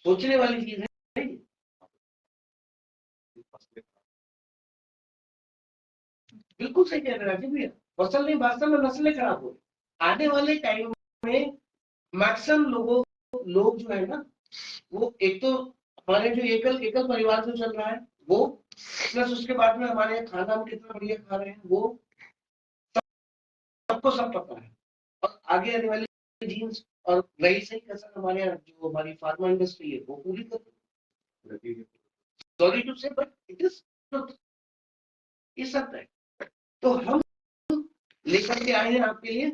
सोचने वाली चीज है। बिल्कुल सही कह रहे हैं राजीव भैया, फसल नहीं, वास्तव में नस्लें खराब हो रही। आने वाले टाइम में मैक्सिमम लोग जो है ना, वो एक तो हमारे जो एकल एकल परिवार जो चल रहा है वो, प्लस उसके बाद में हमारे यहाँ खाना हम कितना बढ़िया खा रहे हैं वो सबको सब पता है। और आगे आने वाली जीन्स और रही सही कसर हमारे यहाँ जो हमारी फार्मा इंडस्ट्री है वो पूरी कर, सॉरी टू से, बट इट इज ये सब है। तो हम लेकर के आए हैं आपके लिए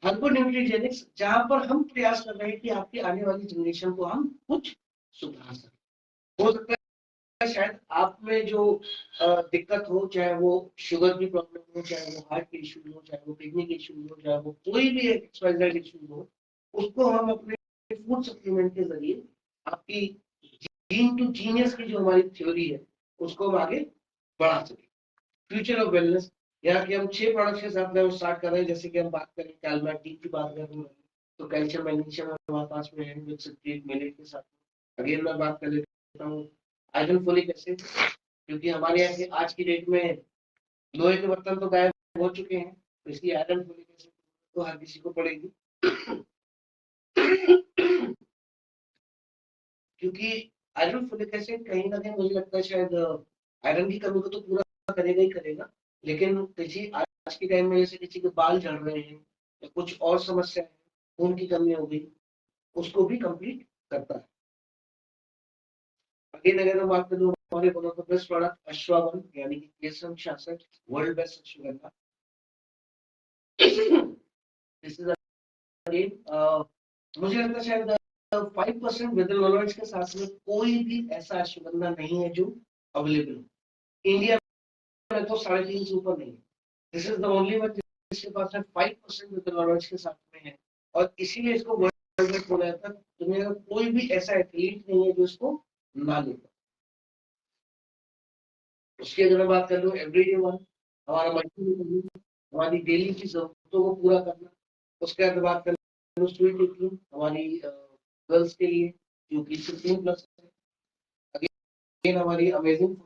हर्बो न्यूट्रीजेनिक्स, जहां पर हम प्रयास कर रहे हैं कि आपकी आने वाली जनरेशन को हम कुछ सुधार सकें। हो सकता है शायद आप में जो दिक्कत हो, चाहे वो शुगर की प्रॉब्लम हो, चाहे वो हार्ट के इशू हो, चाहे वो किडनी के इशू हो, चाहे वो कोई भी एक्सवाइजेड इशू हो, उसको हम अपने फूड सप्लीमेंट के जरिए आपकी जीन टू जीनियस की जो हमारी थ्योरी है उसको हम आगे बढ़ा सकें। फ्यूचर ऑफ वेलनेस, यहाँ की हम 6 प्रोडक्ट्स के साथ में स्टार्ट कर रहे हैं। जैसे कि हम बात करें कैलमेट टी की बात करें तो कैल्शियम मैग्नीशियम हमारे पास में है विद सिट्रेट मिलेट के साथ। अगेन मैं बात कर लेता हूँ आयरन फोलिक एसिड, क्योंकि हमारे यहाँ के आज की डेट में लोहे के बर्तन तो गायब हो चुके हैं, तो इसलिए आयरन फोलिक एसिड तो हर किसी को पड़ेगी। क्योंकि आयरन फोलिक एसिड कहीं ना कहीं मुझे लगता है शायद आयरन की कमी को तो पूरा करेगा ही करेगा, लेकिन किसी आज के टाइम में जैसे किसी के बाल झड़ रहे हैं या कुछ और समस्या है, खून की कमी हो गई, उसको भी कंप्लीट करता है। अगेन अगर हम बात करें हमारे one of the best product Ashwavan, यानी कि Kesam 66 world best ashwagandha. This is again मुझे लगता है शायद 5% विद नॉलेज के साथ में कोई भी ऐसा अश्वगंधा नहीं है जो अवेलेबल हो इंडिया में, तो 3.5 से ऊपर नहीं है। This is the only one जिसके पास में 5% विद नॉलेज के साथ में है, और इसीलिए इसको वर्ल्ड बेस्ट बोला जाता है। दुनिया का कोई भी ऐसा एथलीट नहीं है जो इसको ना ले पाए। उसकी अगर मैं बात कर लूँ एवरीडे वन, हमारा मल्टी, हमारी डेली की जरूरतों को पूरा करना। उसके बाद बात कर लूँ स्वीट इटली, हमारी गर्ल्स के लिए जो कि 15+ है। अगेन हमारी अमेजिंग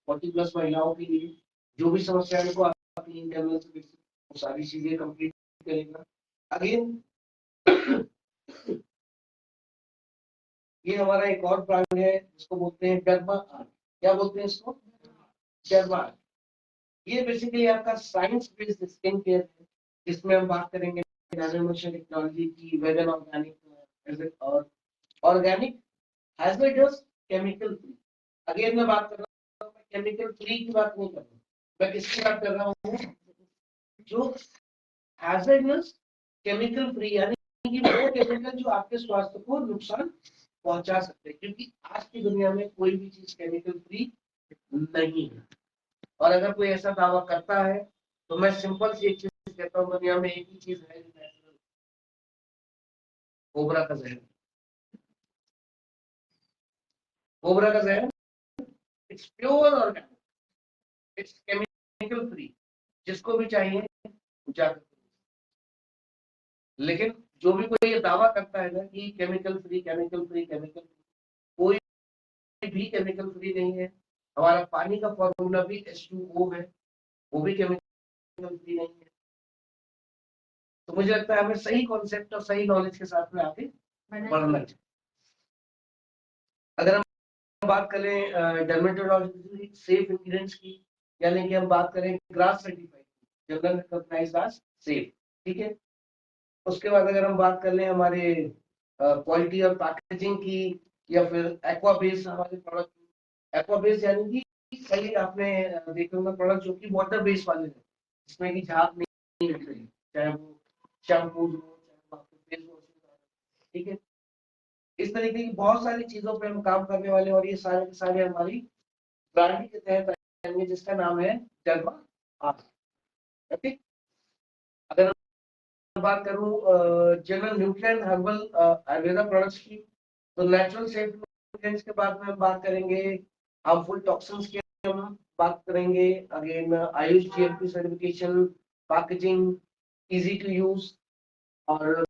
40+ महिलाओं के लिए जो भी समस्या है को आपकी इंटरनल से वो सारी चीजें कंप्लीट करेगा। अगेन ये हमारा एक और ब्रांड है जिसको बोलते हैं डर्मा आर्ट। क्या बोलते हैं इसको? Derma art. ये बेसिकली आपका साइंस बेस्ड स्किन केयर है, जिसमें हम बात करेंगे नैनोमेशन टेक्नोलॉजी की, वेगन ऑर्गेनिक और organic hazardous chemical free. Again मैं बात कर रहा हूँ, केमिकल फ्री की बात नहीं कर रहा हूँ, मैं किसकी बात कर रहा हूँ? जो हैजर्डस केमिकल फ्री, यानी कि वो केमिकल जो आपके स्वास्थ्य को नुकसान पहुंचा सकते हैं, क्योंकि आज की दुनिया में कोई भी चीज केमिकल फ्री नहीं है। और अगर कोई ऐसा दावा करता है तो मैं सिंपल सी एक चीज कहता हूँ, दुनिया में एक ही चीज है जो नेचुरल, कोबरा का जहर। कोबरा का जहर, it's pure organic, it's chemical free, जिसको भी चाहिए जाकर। लेकिन जो भी कोई ये दावा करता है ना कि chemical free chemical free chemical free, कोई भी केमिकल फ्री नहीं है। हमारा पानी का फॉर्मूला भी H2O है, वो भी केमिकल फ्री नहीं है। तो मुझे लगता है हमें सही कॉन्सेप्ट और सही नॉलेज के साथ में आगे बढ़ना चाहिए। अगर हम बात करें डर्मेटोलॉजिकली सेफ इंग्रेडिएंट्स की, यानी कि हम बात करें GRAS certified, general recognised as safe, ठीक है। उसके बाद अगर हम बात कर लें हमारे क्वालिटी और पैकेजिंग की, या फिर एक्वा बेस हमारे प्रोडक्ट। एक्वा बेस यानी कि कई आपने देखे होंगे प्रोडक्ट जो कि वाटर बेस वाले हैं, जिसमें कि झाग नहीं निकल रही, चाहे वो शैम्पू हो, चाहे वो आपके फेस वॉश हो, ठीक है। इस तरीके की बहुत सारी चीजों पे हम काम करने वाले हैं, और ये सारे के सारे हमारी ब्रांडिंग के तहत जाएंगे जिसका नाम है डर्मा आर्ट। ओके, अगर बात करूं general nutrient herbal Ayurveda products की, तो नेचुरल सेफ इंग्रेडिएंट्स के बाद में हम बात करेंगे, हार्मफुल टॉक्सिन्स की हम बात करेंगे, again AYUSH GMP certification, packaging, easy to use. और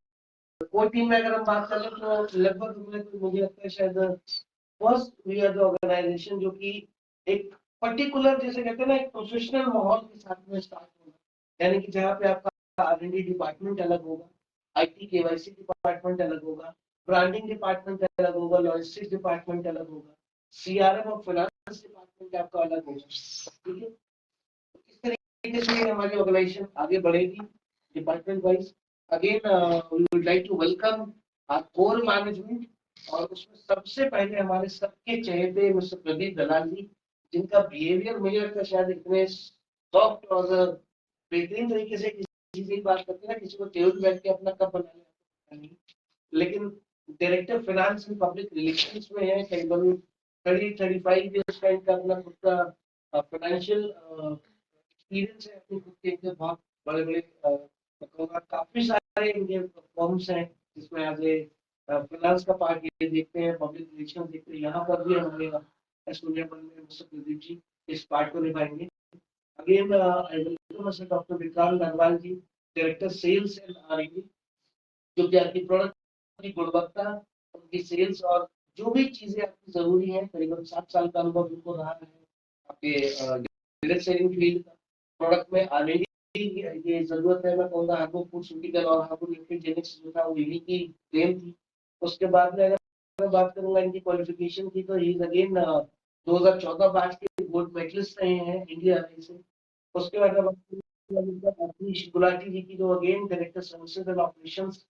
कोर टीम में अगर हम बात करें तो लगभग मुझे लगता है शायद first we are the organisation जो कि एक पर्टिकुलर, जैसे कहते हैं ना, एक प्रोफेशनल माहौल के साथ में स्टार्ट होगा, यानी कि जहाँ पे आपका आर&डी डिपार्टमेंट अलग होगा, आईटी केवाईसी डिपार्टमेंट अलग होगा, ब्रांडिंग डिपार्टमेंट अलग होगा, लॉजिस्टिक्स डिपार्टमेंट अलग होगा, सीआरएम और फाइनेंस डिपार्टमेंट आपका अलग होगा। ठीक है, इस तरीके से हमारी ऑर्गेनाइजेशन आगे बढ़ेगी department wise. Again we would like to welcome our core management, और उसमें सबसे पहले हमारे सबके चहेते मिस्टर प्रदीप दलाल जी, जिनका बिहेवियर मुझे लगता है शायद इतने सॉफ्ट और बेहतरीन तरीके से किसी से बात करते हैं ना, किसी को टेबल बैठ के अपना कप बना लें, लेकिन director finance and public relations में है, करीबन 35 ईयर्स का इनका अपना खुद का फाइनेंशियल एक्सपीरियंस है, अपने खुद के इनके बहुत बड़े बड़े काफी सारे इनके फॉर्म्स हैं, जिसमें आज फाइनेंस का पार्ट ये देखते हैं, पब्लिक रिलेशन देखते हैं, यहाँ पर भी हमारे एस्टोनिया में मिस्टर प्रदीप जी इस पार्ट को निभाएंगे। Again I welcome mister doctor Vikrant Narwal ji, director sales and R and D, जो कि आपकी प्रोडक्ट की गुणवत्ता, उनकी सेल्स और जो भी चीजें आपकी जरूरी है, करीबन 7 साल का अनुभव उनको रहा है आपके डायरेक्ट सेलिंग फील्ड का। प्रोडक्ट में आर&डी ये जरूरत है, मैं कहूँगा हार्बो फूडस्यूटिकल और हार्बो न्यूट्रीजेनिक्स जो था वो इन्हीं की देन थी। उसके बाद में अगर मैं बात करूंगा इनकी क्वालिफिकेशन की, तो ही अगेन 2014 बैच के गोल्ड मेडलिस्ट रहे हैं इंडिया रही से। उसके बाद अवनीश गुलाटी जी की, जो again director services and operations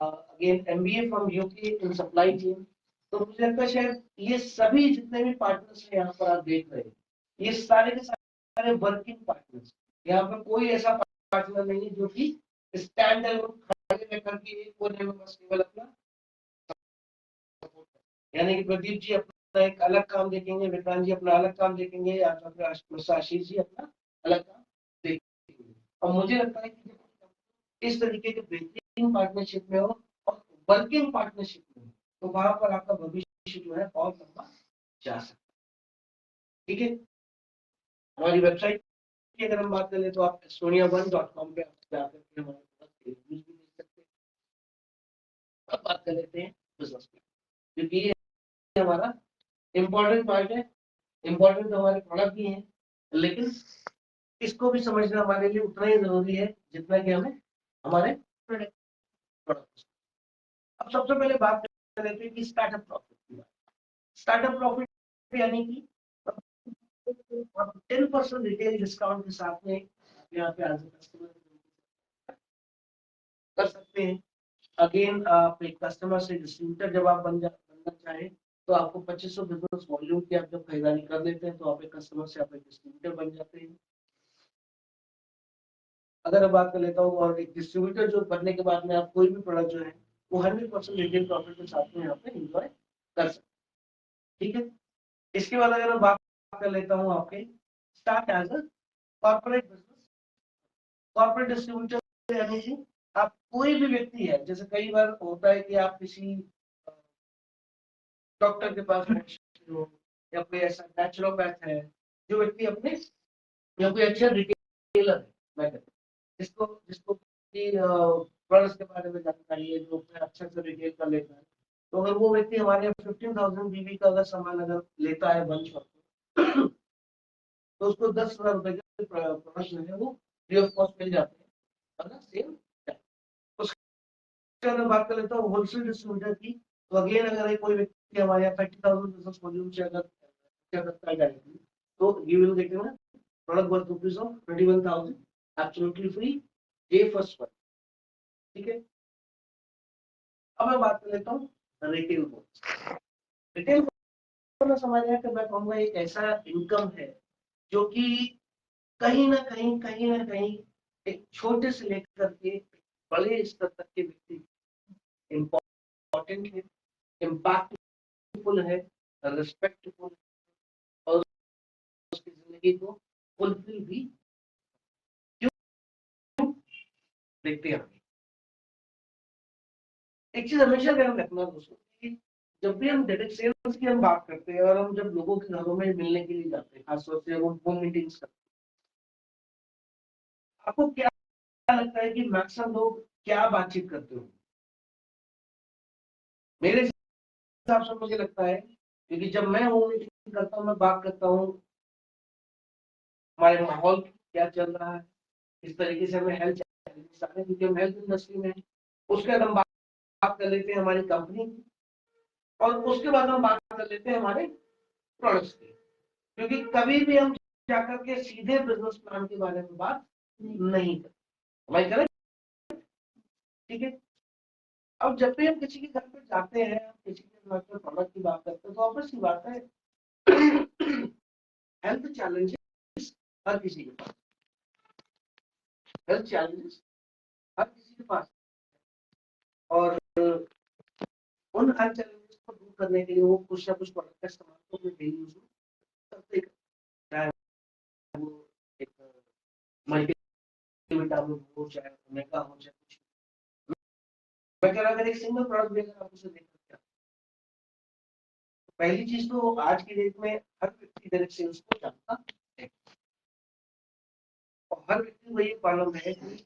again MBA from UK in supply chain. तो मुझे लगता है शायद ये सभी जितने भी पार्टनर्स हैं यहाँ पर आप देख रहे हैं, ये सारे के सारे वर्किंग पार्टनर्स। यहाँ पर कोई ऐसा पार्टनर नहीं है जो कि स्टैंड अलोन खड़े रहकर के एक कोने में बस केवल अपना, यानी कि प्रदीप जी अपना एक अलग काम देखेंगे, विक्रांत जी अपना अलग काम देखेंगे, या फिर आशीष जी अपना अलग काम देखेंगे। और मुझे लगता है कि इस तरीके के बेहतरीन पार्टनरशिप में हो और वर्किंग पार्टनरशिप में हो, तो वहां पर आपका भविष्य जो है और लंबा जा सकता है। ठीक है, हमारी वेबसाइट की अगर हम बात करें तो आप estonia1.com पे जाकर के हमारे पास रिव्यूज भी देख सकते हैं। अब बात कर लेते हैं बिजनेस प्लान, क्योंकि ये हमारा इम्पोर्टेंट पार्ट है। इम्पोर्टेंट तो हमारे प्रोडक्ट भी हैं, लेकिन इसको भी समझना हमारे लिए उतना ही जरूरी है जितना कि हमें हमारे प्रोडक्ट। अब सबसे पहले बात कर लेते हैं कि स्टार्टअप प्रॉफिट की बात। स्टार्टअप प्रॉफिट यानी कि 10% रिटेल डिस्काउंट के साथ में यहाँ पे आज कस्टमर कर सकते हैं। अगेन आप एक कस्टमर से डिस्ट्रीब्यूटर जब आप बनना चाहें, तो आपको 2500 बिजनेस वॉल्यूम की आप जब खरीदारी कर लेते हैं, तो आप एक कस्टमर से आप एक डिस्ट्रीब्यूटर बन जाते हैं। अगर बात कर लेता हूँ, और एक डिस्ट्रीब्यूटर जो बनने के बाद में आप कोई भी प्रोडक्ट जो है वो 100% रिटेल प्रॉफिट के साथ में यहाँ पे एंजॉय कर सकते हैं। ठीक है, इसके बाद अगर मैं बात कर लेता हूँ आपके start as a corporate business. Corporate distributor यानी कि आप कोई भी व्यक्ति है, जैसे कई बार होता है कि आप किसी डॉक्टर के पास हो, या कोई ऐसा नेचुरोपैथ है, जो व्यक्ति अपने, या कोई अच्छा रिटेलर है, मैं कहता हूँ, जिसको जिसको प्रोडक्ट्स के बारे में जानकारी है, जो अपने अच्छा से रिटेल कर लेता है, तो अगर वो व्यक्ति हमारे 15,000 बीवी का अगर सामान अगर लेता है वन शॉट, तो उसको 10,000 रुपए के प्रोडक्ट जो है वो फ्री ऑफ कॉस्ट मिल जाते हैं, अगर सेम। उसके बाद बात कर लेता हूँ होलसेल डिस्ट्रीब्यूटर की, तो अगेन अगर कोई व्यक्ति हमारे यहाँ 30,000 बिजनेस वॉल्यूम से अगर क्या करता है डायरेक्टली, तो यू विल गेट ना product worth rupees of 21,000 absolutely free day first one. ठीक है, अब मैं बात कर लेता हूँ रिटेल बोनस। रिटेल बोनस हमारे यहाँ का मैं कहूँगा एक ऐसा इनकम है जो कि कहीं ना कहीं एक छोटे से लेकर के बड़े स्तर तक के व्यक्ति इम्पोर्टेंट है, इम्पैक्टफुल है, रिस्पेक्टफुल और उसकी जिंदगी को फुलफिल भी क्यों देखते हैं। एक चीज हमेशा ध्यान रखना दोस्तों कि जब भी हम डायरेक्ट सेल्स की हम बात करते हैं और हम जब लोगों के घरों में मिलने के लिए जाते हैं, खासतौर से हम होम मीटिंग्स करते हैं, आपको क्या लगता है कि मैक्सिमम लोग क्या बातचीत करते हो? मेरे हिसाब से मुझे लगता है, क्योंकि जब मैं होम मीटिंग करता हूँ मैं बात करता हूँ हमारे माहौल क्या चल रहा है, इस तरीके से हमें हेल्थ चैलेंजेस आ रहे हैं क्योंकि हम हेल्थ इंडस्ट्री में हैं। उसके बाद हम बात कर लेते हैं हमारी कंपनी की और उसके बाद हम बात कर लेते हैं हमारे प्रोडक्ट्स की, क्योंकि कभी भी हम जाकर के सीधे बिजनेस प्लान के बारे में बात नहीं करते। मैं करें ठीक है। अब जब भी हम किसी के घर पे जाते हैं, किसी के घर पे प्रोडक्ट की बात करते हैं, तो ऑब्वियस सी बात है हेल्थ चैलेंजेस हर किसी के पास, हेल्थ चैलेंजेस हर किसी के पास, और उन हेल्थ चैलेंजेस को दूर करने के लिए वो कुछ ना कुछ प्रोडक्ट का इस्तेमाल तो अपने डेली यूज में करते हैं। चाहे वो एक मल्टीविटामिन हो, चाहे ओमेगा हो, चाहे कुछ। मैं कह रहा अगर एक सिंगल प्रोडक्ट भी अगर आप उसे देखते हैं, तो पहली चीज तो आज की डेट में हर व्यक्ति डायरेक्ट सेल्स को जानता है और हर व्यक्ति को ये मालूम है कि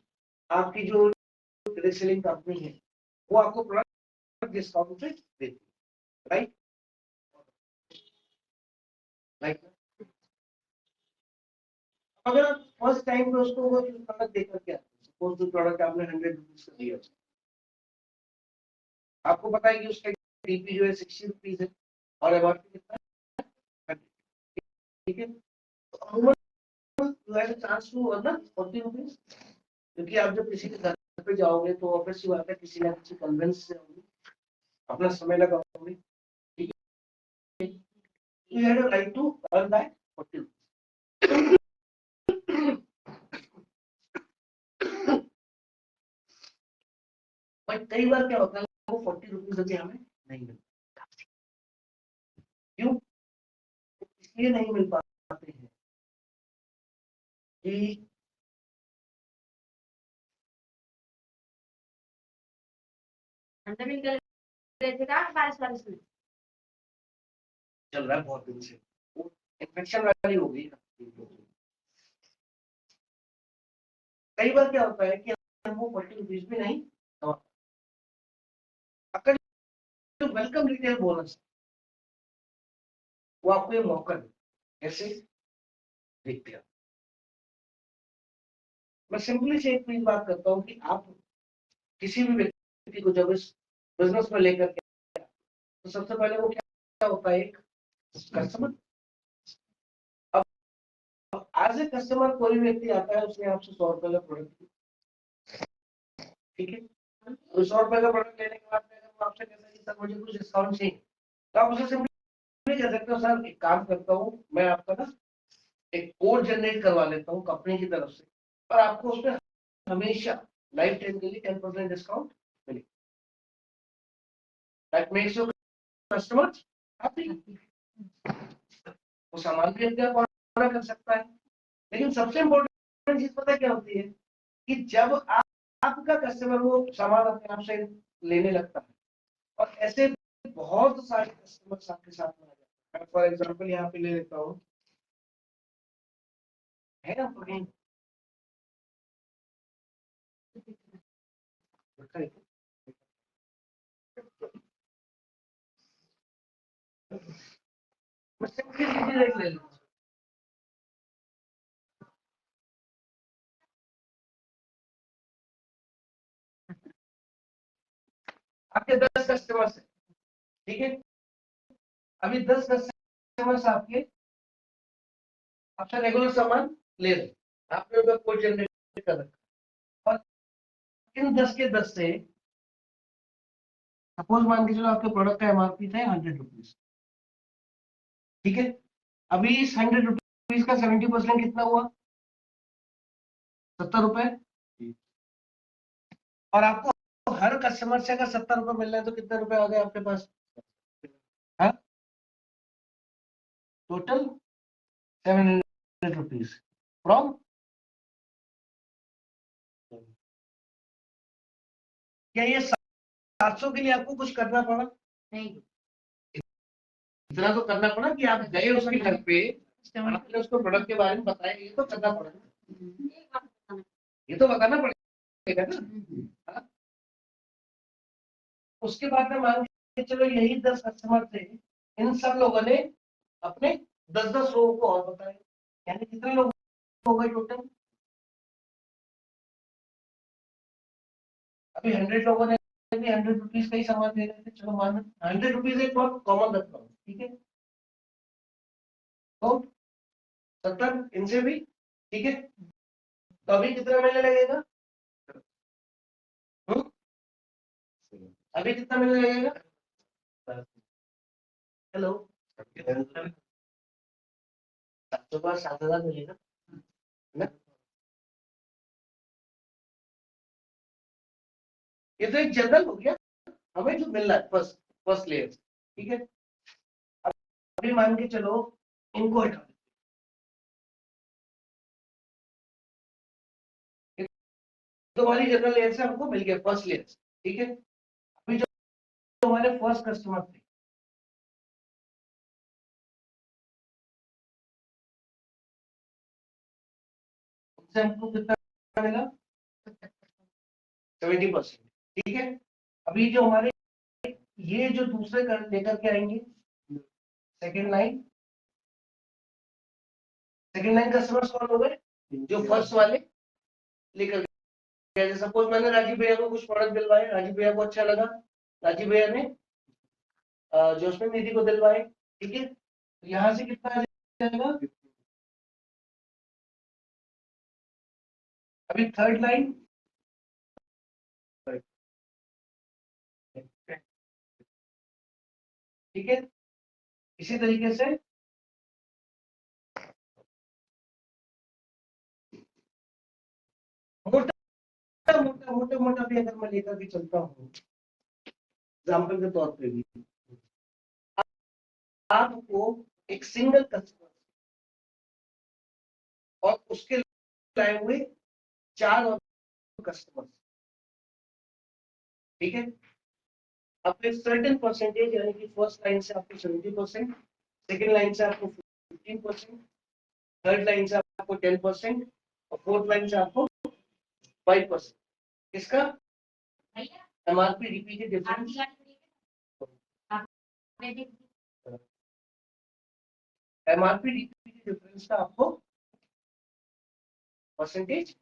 आपकी जो डायरेक्ट सेलिंग कंपनी है वो आपको प्रोडक्ट डिस्काउंट पे देती है, राइट? राइट। अगर आप फर्स्ट टाइम पे उसको वो प्रोडक्ट देकर के आते हैं, सपोज जो प्रोडक्ट आपने 100 रुपीज का दिया, आपको पता है कि उसका डीपी जो है 60 रुपीज है और एमआरपी कितना है 100, ठीक है। तो अमूमन चांस टू अर्न 40 रुपीज, क्योंकि आप जब किसी के घर पे जाओगे तो ऑब्वियस सी बात है किसी ना किसी कन्वेंस से होगी, अपना समय लगाओगे, ठीक है। You have a right to earn that 40 rupees. But कई बार क्या होता है वो 40 रुपीज अभी हमें नहीं मिलता। क्यों? इसलिए नहीं मिल पाते हैं कि अंदर में निकल गए थे का बारिश बारिश में। चल रहा है बहुत दिन से, वो इन्फेक्शन वाली हो गई ना। कई बार क्या होता है कि हमको 40 रुपीज भी नहीं कमा, अगर जो वेलकम रिटेल बोनस वो आपको ये मौका दे, कैसे देखते हैं। मैं सिंपली से एक चीज बात करता हूँ कि आप किसी भी व्यक्ति को जब इस बिजनेस में लेकर के, तो सबसे पहले वो क्या होता है, एक कस्टमर। अब एज ए कस्टमर कोई व्यक्ति आता है, उसने आपसे 100 रुपए का प्रोडक्ट, ठीक है, तो 100 रुपए का प्रोडक्ट लेने के बाद में अगर वो आपसे कहता है कि सर मुझे कुछ डिस्काउंट चाहिए, तो आप उसे सिंपली कह सकते हो सर एक काम करता हूँ मैं आपका ना एक कोड जनरेट करवा लेता हूँ कंपनी की तरफ से और आपको उसमें हमेशा लाइफ टाइम के लिए 10% डिस्काउंट मिलेगा। That makes your customer happy. वो सामान भी अपने आप ऑर्डर कर सकता है, लेकिन सबसे इम्पोर्टेंट चीज पता है क्या होती है कि जब आपका कस्टमर वो सामान अपने आप से लेने लगता है और ऐसे बहुत सारे कस्टमर्स आपके साथ में आ जाते हैं। फॉर एग्जाम्पल यहाँ पे ले लेता हूँ, है ना कहीं मैं सिंपली ले लूँ, आपके 10 कस्टमर्स है, ठीक है। अभी 10 कस्टमर्स आपके आपसे रेगुलर सामान ले रहे, आपने उनका कोड जनरेट कर रखा और इन 10 के 10 से सपोज मान के चलो आपके प्रोडक्ट का एमआरपी था 100 रुपीज, ठीक है। अभी इस 100 रुपीज का 70% कितना हुआ, 70 रुपए, और आपको हर कस्टमर से अगर 70 रुपए मिल रहे हैं तो कितने रुपए आ गए आपके पास, हाँ? टोटल 700 रुपीज फ्रॉम, क्या ये 700 के लिए आपको कुछ करना पड़ा? नहीं, इतना तो करना पड़ा कि आप गए उसके घर पे, आपने उसको प्रोडक्ट के बारे में बताया, ये तो करना पड़ा ना, ये तो बताना पड़ेगा ना। हाँ? उसके बाद में मान के चलो यही 10 कस्टमर थे, इन सब लोगों ने अपने 10-10 लोगों को और बताया, यानी कितने लोग हो गए टोटल? अभी 100 लोगों ने भी 100 रुपीज का ही सामान दे रहे थे, चलो मान 100 रुपीज एक बहुत कॉमन रखता हूँ, ठीक है, तो 70 इनसे भी, ठीक है, तो अभी कितना मिलने लगेगा? अभी कितना मिलने लगेगा? हेलो, 7,000 मिलेगा ना? ये तो एक जनरल हो गया, हमें जो मिल रहा है फर्स्ट फर्स्ट लेयर, ठीक है। अभी मान के चलो इनको हटा दो, तो हमारी जनरल लेयर से हमको मिल गया फर्स्ट लेयर, ठीक है। अभी जो हमारे फर्स्ट कस्टमर थे, उनसे हमको कितना मिला? 70%, ठीक है। अभी जो हमारे ये जो दूसरे लेकर के आएंगे second line, second line customers कौन हो गए? जो फर्स्ट वाले लेकर गए। जैसे सपोज मैंने राजीव भैया को कुछ प्रोडक्ट दिलवाए, राजीव भैया को अच्छा लगा, राजीव भैया ने जोस्मिन दीदी को दिलवाए, ठीक है, तो यहाँ से कितना आ जाएगा? अभी थर्ड लाइन, ठीक है, इसी तरीके से मोटा मोटा मोटा मोटा भी अगर मैं लेकर के चलता हूँ एग्जाम्पल के तौर पे भी, आपको एक सिंगल कस्टमर और उसके लाए हुए 4 और कस्टमर, ठीक है, अब एक सर्टेन परसेंटेज, यानी कि फर्स्ट लाइन से आपको 70%, सेकेंड लाइन से आपको 15%, थर्ड लाइन से आपको 10% और फोर्थ लाइन से आपको 5%। इसका भैया MRP repeated difference, MRP repeated difference का आपको परसेंटेज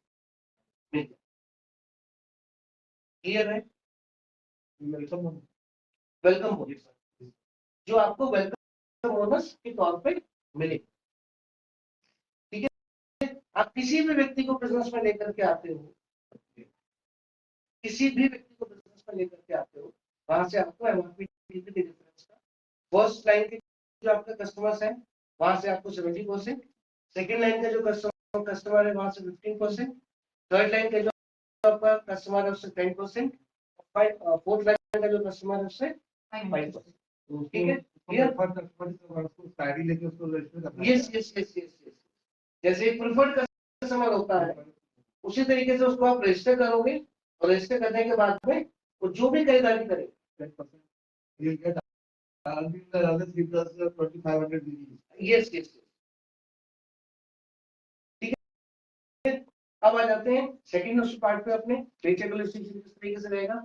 मिल जाए। क्लियर है? वेलकम बोनस, जो आपको वेलकम बोनस के तौर पे मिले, ठीक है। आप किसी भी व्यक्ति को बिजनेस में लेकर के आते हो, किसी भी व्यक्ति को बिजनेस में लेकर के आते हो, वहां से आपको एमआरपी डिफरेंस का फर्स्ट लाइन के जो आपके कस्टमर्स हैं वहां से आपको 70%, सेकेंड लाइन का जो कस्टमर है वहां से 15%, थर्ड लाइन का जो आपका कस्टमर है उससे 10%, फोर्थ लाइन का जो कस्टमर है उससे 5%, ठीक है। यस यस यस यस, जैसे एक प्रिफर्ड कस्टमर होता है उसी तरीके से उसको आप रजिस्टर करोगे और रजिस्टर करने के बाद में वो जो भी खरीदारी करे, यस यस, ठीक है। अब आ जाते हैं सेकंड पार्ट पे अपने रीचेबल किस तरीके से रहेगा।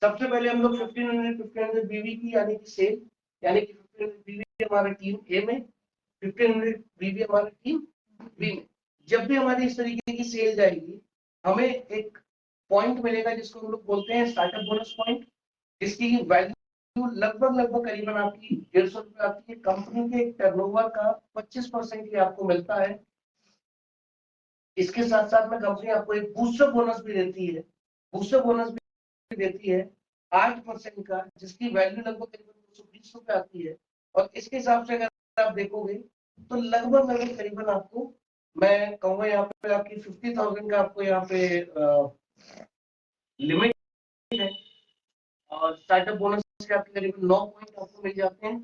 सबसे पहले हम लोग 1500 बीवी की यानी कि सेल, यानी कि 1500 बीवी हमारा टीम ए में, 1500 बीवी हमारा टीम बी में। जब भी हमारी इस तरीके की सेल जाएगी हमें एक पॉइंट मिलेगा जिसको हम लोग बोलते हैं स्टार्टअप बोनस पॉइंट, जिसकी वैल्यू लगभग करीबन आपकी 150 रुपए आती है। कंपनी के टर्नओवर का 25% ही आपको मिलता है। इसके साथ साथ में कंपनी आपको एक बूस्टर बोनस भी देती है, बूस्टर बोनस भी देती है 8% का, जिसकी वैल्यू लगभग करीबन 220 रुपए आती है। और इसके हिसाब से अगर आप देखोगे तो लगभग करीबन आपको मैं कहूँगा यहाँ पे आपकी 50,000 का आपको यहाँ पे लिमिट है। और स्टार्टअप बोनस के आपके करीबन 9 पॉइंट आपको मिल जाते हैं।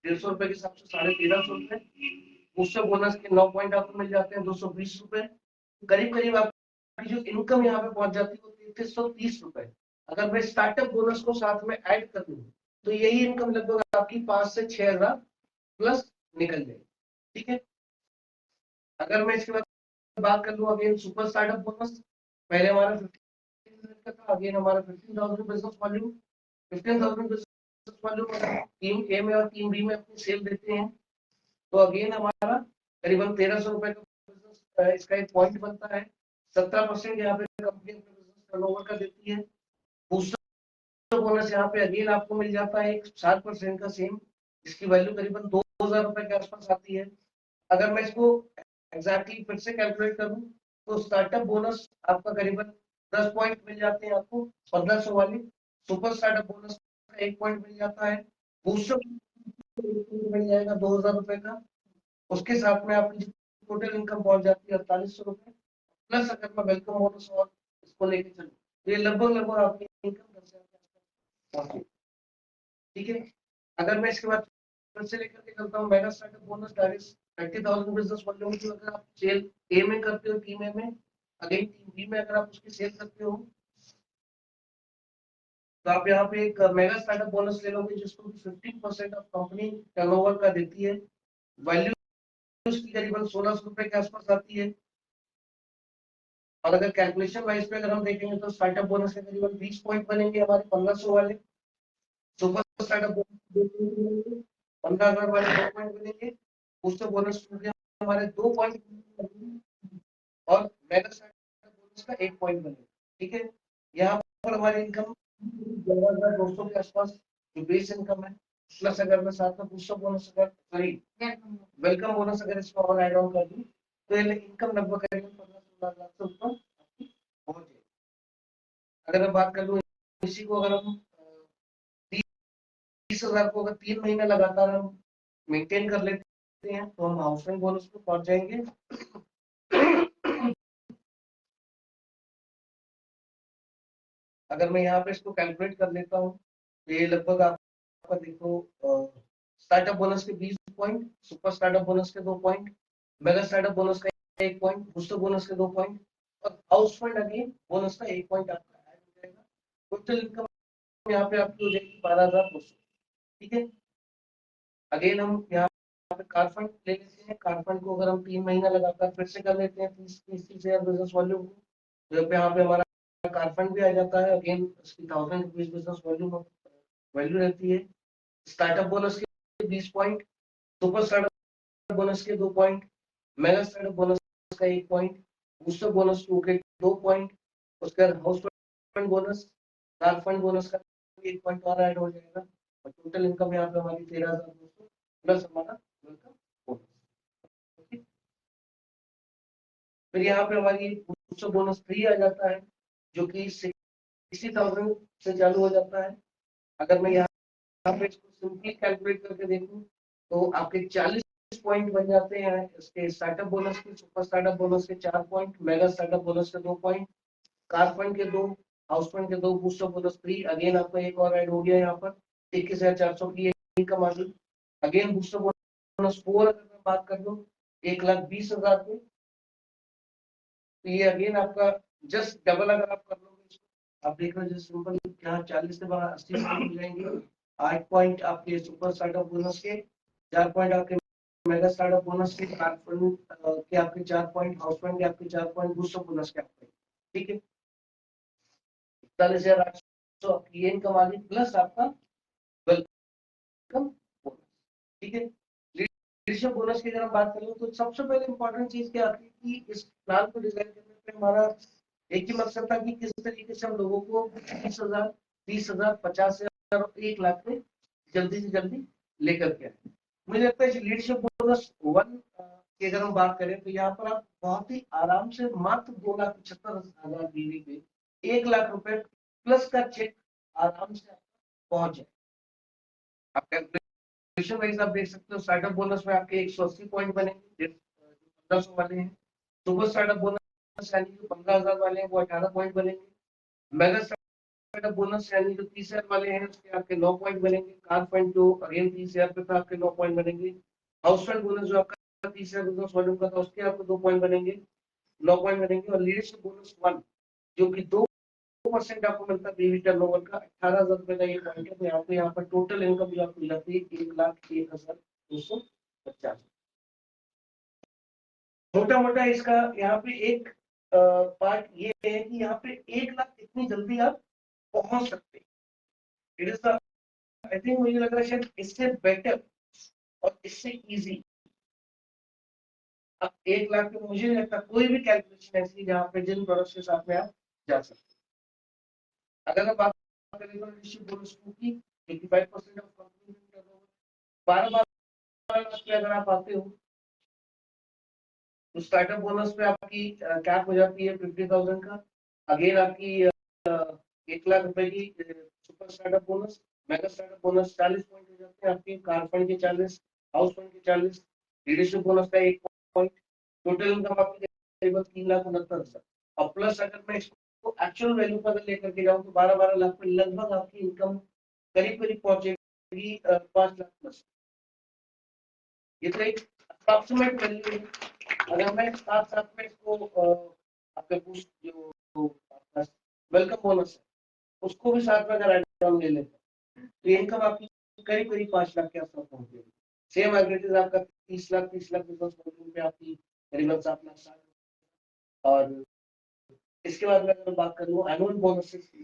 150 रुपए के हिसाब से 1350 रुपए। बूस्टर बोनस के 9 पॉइंट आपको मिल जाते हैं 220 रुपए। करीब करीब आपकी जो इनकम यहाँ पे पहुंच जाती है वो 3330 रुपए। अगर मैं स्टार्टअप बोनस को साथ में ऐड कर दूं तो यही इनकम लगभग आपकी 5 से 6 हजार प्लस निकल जाएगी। ठीक है, अगर मैं इसके बाद बात कर लूं अगेन सुपर स्टार्टअप बोनस, पहले हमारा 15 का था, अगेन हमारा 15,000 बिजनेस वॉल्यूम। 15,000 बिजनेस वॉल्यूम अगर टीम ए में और टीम बी में अपनी सेल देते हैं तो अगेन हमारा करीबन 1300 रुपए का बिजनेस इसका एक पॉइंट बनता है। 17% यहाँ पे कंपनी अपने बिजनेस टर्नओवर का देती है। बूस्टर बोनस यहाँ पे अगेन आपको मिल जाता है एक 7% का सेम, इसकी वैल्यू करीबन 2000 रुपए के आसपास आती है। अगर मैं इसको एग्जैक्टली फिर से कैलकुलेट करूं तो स्टार्टअप बोनस आपका करीबन 10 पॉइंट मिल जाते हैं आपको 1500 वाले। सुपर स्टार्टअप बोनस का 1 पॉइंट मिल जाता है। बूस्टर मिल जाएगा 2000 रुपए का। उसके साथ में आपकी टोटल इनकम पहुंच जाती है 4800 रुपए। प्लस अगर मैं वेलकम बोनस और इसको लेके चलूं तो ये लगभग आपकी इनकम 10,000 के आसपास पहुंचेगी। ठीक है, अगर मैं इसके बाद फिर से लेकर के चलता हूँ mega startup bonus direct 30,000 business volume की अगर आप सेल ए में करते हो टीम ए में, अगेन टीम बी में अगर आप उसकी सेल करते हो तो आप यहाँ पे एक मेगा स्टार्टअप बोनस ले लोगे जिसको 15% ऑफ कंपनी टर्नओवर का देती है। वैल्यू उसकी करीबन 1600 रुपए के आसपास आती है। और अगर कैलकुलेशन वाइज पे अगर हम देखेंगे तो स्टार्टअप बोनस के करीबन 20 पॉइंट बनेंगे हमारे 1500 वाले। सुपर स्टार्टअप बोनस 15,000 वाले 2 पॉइंट बनेंगे। बूस्टर बोनस हमारे 2 पॉइंट और मेगा स्टार्टअप बोनस का 1 पॉइंट बनेगा। ठीक है, यहाँ पर हमारी इनकम 11,200 के आसपास जो बेस इनकम है, प्लस अगर मैं साथ में बूस्टर बोनस अगर सॉरी वेलकम बोनस अगर इसमें और ऐड ऑन कर दूं तो ये इनकम लगभग करीबन 15-16 लाख से ऊपर पहुंच जाएगी। अगर मैं बात कर लूं इसी को अगर हम 30,000 को अगर 3 महीने लगातार हम मेंटेन कर लेते हैं तो हम हाउस रेंट बोनस पे पहुंच जाएंगे। अगर मैं यहाँ पे इसको कैलकुलेट कर लेता हूँ तो ये लगभग आपका देखो स्टार्टअप बोनस के 20 पॉइंट, सुपर स्टार्टअप बोनस के 2 पॉइंट, मेगा स्टार्टअप बोनस का 1 पॉइंट, बूस्टर बोनस के 2 पॉइंट और हाउस फंड अगेन बोनस का 1 पॉइंट आपका ऐड हो जाएगा। टोटल इनकम यहाँ पे आपकी हो जाएगी 12,200। ठीक है, अगेन हम यहाँ पे कार फंड ले लेते हैं। कार फंड को अगर हम 3 महीना लगातार फिर से कर लेते हैं 30,000 बिजनेस वॉल्यूम को तो यहाँ पे हमारा कार फंड भी आ जाता है। अगेन इसकी 1000 रुपीज बिजनेस वॉल्यूम वैल्यू रहती है। स्टार्टअप बोनस के 20 पॉइंट, सुपर स्टार्टअप बोनस के 2 पॉइंट, मेगा स्टार्टअप बोनस का 1 पॉइंट, बूस्टर बोनस 2 के 2 पॉइंट, उसके बाद house fund bonus, car fund bonus का 1 पॉइंट और ऐड हो जाएगा और टोटल इनकम यहाँ पे हमारी 13,200 प्लस हमारा वेलकम बोनस। फिर यहाँ पे हमारी बूस्टर बोनस 3 आ जाता है जो कि 60,000 से चालू हो जाता है। अगर मैं यहाँ पे इसको सिंपली कैलकुलेट करके देखूं तो आपके 40 पॉइंट बन जाते हैं इसके स्टार्टअप बोनस के। सुपर स्टार्टअप बोनस के 4 पॉइंट, मेगा स्टार्टअप बोनस के 2 पॉइंट, कार फंड के 2, हाउस फंड के 2, बूस्टर बोनस 3। अगेन आपका एक और ऐड हो गया यहाँ पर 21,400 की इनकम आ गई। अगेन बूस्टर बोनस 4 अगर मैं बात कर दूं 1,20,000 पे तो ये अगेन आपका जस्ट डबल अगर आप कर लोगे इसको आप देख रहे हो जैसे सिंपल यहाँ 40 से 80 हो जाएंगे। 8 पॉइंट आपके सुपर स्टार्टअप बोनस के, 4 पॉइंट आपके मेगा स्टार्टअप बोनस के, कार फंड के आपके 4 पॉइंट, हाउस फंड के आपके 4 पॉइंट, बूस्टर बोनस के आपके। ठीक है, 41,800 आपकी ये इनकम आ गई प्लस आपका वेलकम बोनस। ठीक है, लीडरशिप बोनस की अगर हम बात करें तो सबसे पहले इंपॉर्टेंट चीज क्या आती है कि इस प्लान को डिजाइन करने पे हमारा एक ही मकसद था कि किस तरीके से हम लोगों को 20,000, 30,000, 50,000 और 1 लाख में जल्दी से जल्दी लेकर के आए। मुझे लगता है लीडरशिप बोनस 1 की अगर हम बात करें तो यहाँ पर आप बहुत ही आराम से मात्र 2,75,000 बीवी पे 1 लाख रुपए प्लस का चेक आराम से पहुंच जाए। आप कैलकुलेशन वाइज आप देख सकते हो स्टार्टअप बोनस में आपके 180 पॉइंट बनेंगे 1500 वाले हैं। सुपर स्टार्टअप बोनस यानी कि 15,000 वाले हैं वो 18 पॉइंट बनेंगे। मेगा स्टार्टअप बोनस यानी जो 30,000 वाले हैं उसके आपके 9 पॉइंट बनेंगे। कार फंड जो अगेन 30,000 पे था आपके 9 पॉइंट बनेंगे। हाउस फंड बोनस जो आपका 30,000 बिजनेस वॉल्यूम का था उसके आपको 2 पॉइंट बनेंगे, 9 पॉइंट बनेंगे। और लीडरशिप बोनस 1 जो कि 2% आपको मिलता है बीवी टर्नओवर का, 18,000 रुपए का ये पॉइंट है। तो यहाँ पर टोटल इनकम जो आपको जाती है 1,01,250। छोटा मोटा इसका यहाँ पे एक पार्ट ये है कि यहाँ पे 1 लाख इतनी जल्दी आप पहुंच सकते हैं। It is the, I think मुझे लग रहा है शायद इससे बेटर और इससे इजी अब 1 लाख पे मुझे नहीं लगता कोई भी कैलकुलेशन ऐसी जहाँ पे जिन प्रोडक्ट्स के साथ में आप जा सकते हैं। अगर आप बात करें तो लीडरशिप बोनस की 85% ऑफ कंपनी 12 लाख पे अगर आप आते हो तो स्टार्टअप बोनस पे आपकी कैप हो जाती है 50,000 का। अगेन आपकी 1 लाख रुपए की super startup bonus, mega startup bonus 40 point हो जाते हैं आपके। कार फंड के 40, हाउस फंड के 40, लीडरशिप बोनस का 1 पॉइंट। टोटल इनकम आपकी करीबन 3,69,000। और प्लस अगर मैं इसको एक्चुअल वैल्यू पर लेकर के जाऊँ तो 12 लाख पे लगभग आपकी इनकम करीब करीब पहुंचेगी 5 लाख प्लस। ये तो एक अप्रॉक्सीमेट वैल्यू है। अगर मैं साथ साथ में इसको आपके बूस्ट जो वेलकम बोनस है उसको भी साथ में अगर ऐड ऑन ले लेते हैं तो इनकम आपकी करीब करीब 5 लाख के आसपास पहुंच जाएगी। सेम एवरेज आपका 30 लाख बिजनेस वॉल्यूम पे आपकी करीबन 7 लाख 60। और इसके बाद में अगर बात करूँ एनुअल बोनसेस की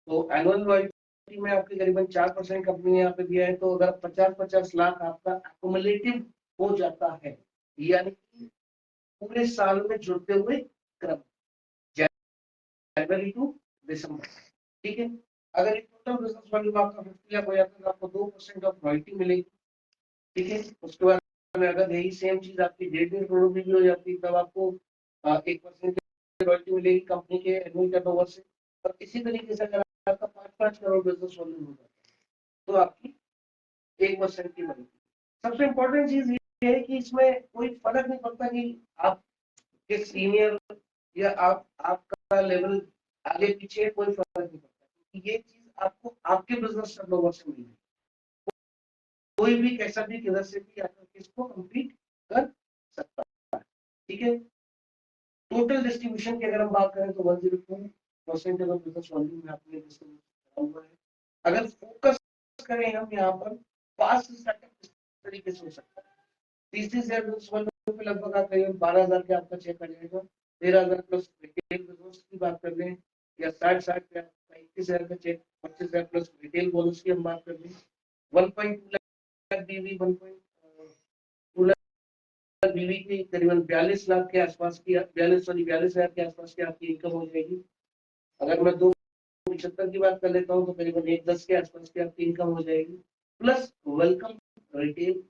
तो एनुअल रॉयल्टी में आपके करीबन 4% कंपनी ने यहाँ पे दिया है। तो अगर 50-50 लाख आपका एक्युमुलेटिव हो जाता है यानी कि पूरे साल में जुड़ते हुए क्रम जनवरी टू दिसंबर, ठीक है। अगर टोटल बिजनेस वॉल्यूम आपका 50 लाख हो जाता है तो आपको 2% ऑफ रॉयल्टी मिलेगी, ठीक है। उसके बाद में अगर यही सेम चीज आपकी 1.5 करोड़ की भी हो जाती है तब आपको 1% रॉयल्टी मिलेगी कंपनी के एनुअल टर्नओवर से। और इसी तरीके से अगर आपका 5-5 करोड़ बिजनेस वॉल्यूम होता है तो आपकी 1% की बनेगी। सबसे इम्पोर्टेंट चीज ये है कि इसमें कोई फर्क नहीं पड़ता कि आप के सीनियर या आपका लेवल आगे पीछे, कोई फर्क नहीं पड़ता क्योंकि ये चीज आपको आपके बिजनेस टर्नओवर से मिलेगी। कोई भी कैसा भी किधर से भी आपको इसको कंप्लीट कर सकता है, ठीक है। टोटल डिस्ट्रीब्यूशन की अगर हम बात करें तो 102% अगर बिजनेस वॉल्यूम में आपने डिस्ट्रीब्यूट हुआ है। अगर फोकस करें हम यहाँ पर फास्ट स्टार्टअप किस तरीके से हो सकता है। 30,000 बिजनेस वॉल्यूम पे लगभग आप करीबन 12,000 के आपका चेक आ जाएगा। 13,000 प्लस रिटेल बिजनेस की बात कर लें या 60 पे आपका 21,000 का चेक, 25,000 प्लस रिटेल बोनस की हम बात कर लें 1.2 लाख बीवी 1.2 लाख बीवी की करीबन 42 लाख के आसपास की 42,000 के आसपास की आपकी इनकम हो जाएगी। अगर मैं 2.75 की बात कर लेता हूँ तो करीबन 1.10 के आसपास की आपकी इनकम हो जाएगी प्लस वेलकम रिटेल।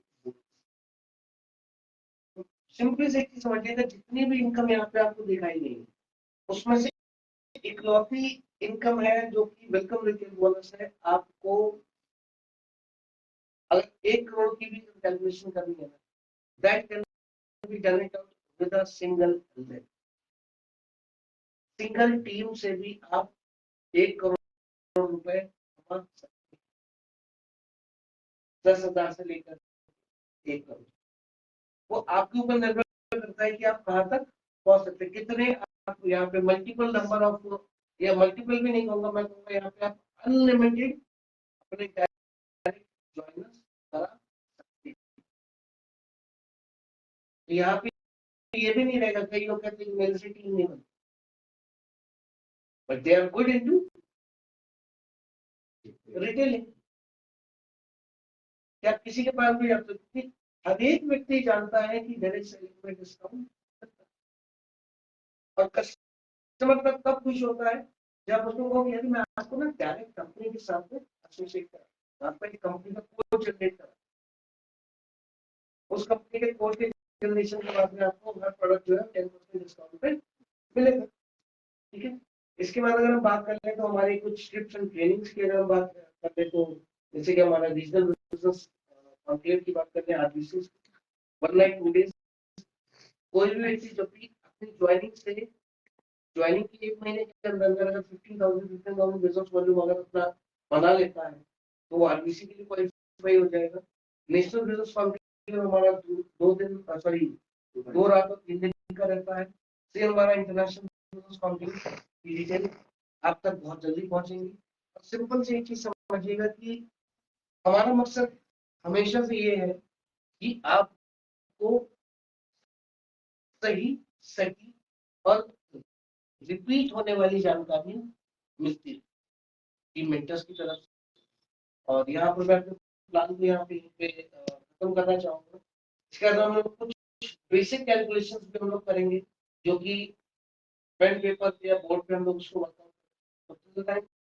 सिंपली से एक चीज समझिएगा, जितनी भी इनकम यहाँ पे आपको दिखाई गई है उसमें से इकलौती इनकम है जो कि वेलकम रिटेल बोनस है। आपको अगर 1 करोड़ की भी कैलकुलेशन करनी है that can be done it out with a single team से भी आप 1 करोड़ रुपए कमा सकते हैं। 10,000 से लेकर 1 करोड़ वो आपके ऊपर निर्भर करता है कि आप कहाँ तक पहुंच सकते हैं, कितने आप यहाँ पे मल्टीपल नंबर ऑफ, या मल्टीपल भी नहीं कहूंगा, मैं कहूंगा यहाँ पे आप अनलिमिटेड अपने डायरेक्ट ज्वाइनर्स करा सकते हैं। तो यहाँ पे ये भी नहीं रहेगा, कई लोग कहते हैं मेरे से टीम नहीं बनती but they are good into retailing. क्या किसी के पास भी आप हर एक व्यक्ति जानता है कि डायरेक्ट सेलिंग में डिस्काउंट और कस्टमर तक तब खुश होता है जब उसको कहो कि मैं आपको ना डायरेक्ट कंपनी के साथ में एसोसिएट करा, आपका एक कंपनी का कोड जनरेट करा, उस कंपनी के कोड के जनरेशन के बाद में आपको हर प्रोडक्ट जो है 10% डिस्काउंट पे मिलेगा, ठीक है। इसके बाद अगर हम बात कर लें तो हमारी कुछ टिप्स एंड ट्रेनिंग्स की अगर हम बात कर लें तो जैसे कि हमारा रीजनल बिजनेस कॉन्क्लेव की बात करते हैं आरबीसी 1 नाइट 2 डेज। कोई भी व्यक्ति जब भी अपनी ज्वाइनिंग से ज्वाइनिंग के 1 महीने के अंदर अंदर अगर 15,000 बिजनेस वॉल्यूम अगर अपना बना लेता है तो वो आरबीसी के लिए क्वालिफाई हो जाएगा। नेशनल बिजनेस फाउंडेशन हमारा 2 रात और 3 दिन का रहता है। सेम हमारा इंटरनेशनल बिजनेस फाउंडेशन की डिटेल आप तक बहुत जल्दी पहुंचेंगी। सिंपल से एक चीज समझिएगा कि हमारा मकसद हमेशा से ये है कि आपको सही सही और रिपीट होने वाली जानकारी मिलती है टीम मेंटर्स की तरफ से। और यहाँ पर मैं अपने प्लान को यहाँ पे खत्म करना चाहूंगा। इसके बाद हम लोग कुछ बेसिक कैलकुलेशंस भी हम लोग करेंगे जो कि पेन पेपर या बोर्ड पे हम लोग उसको बताएंगे।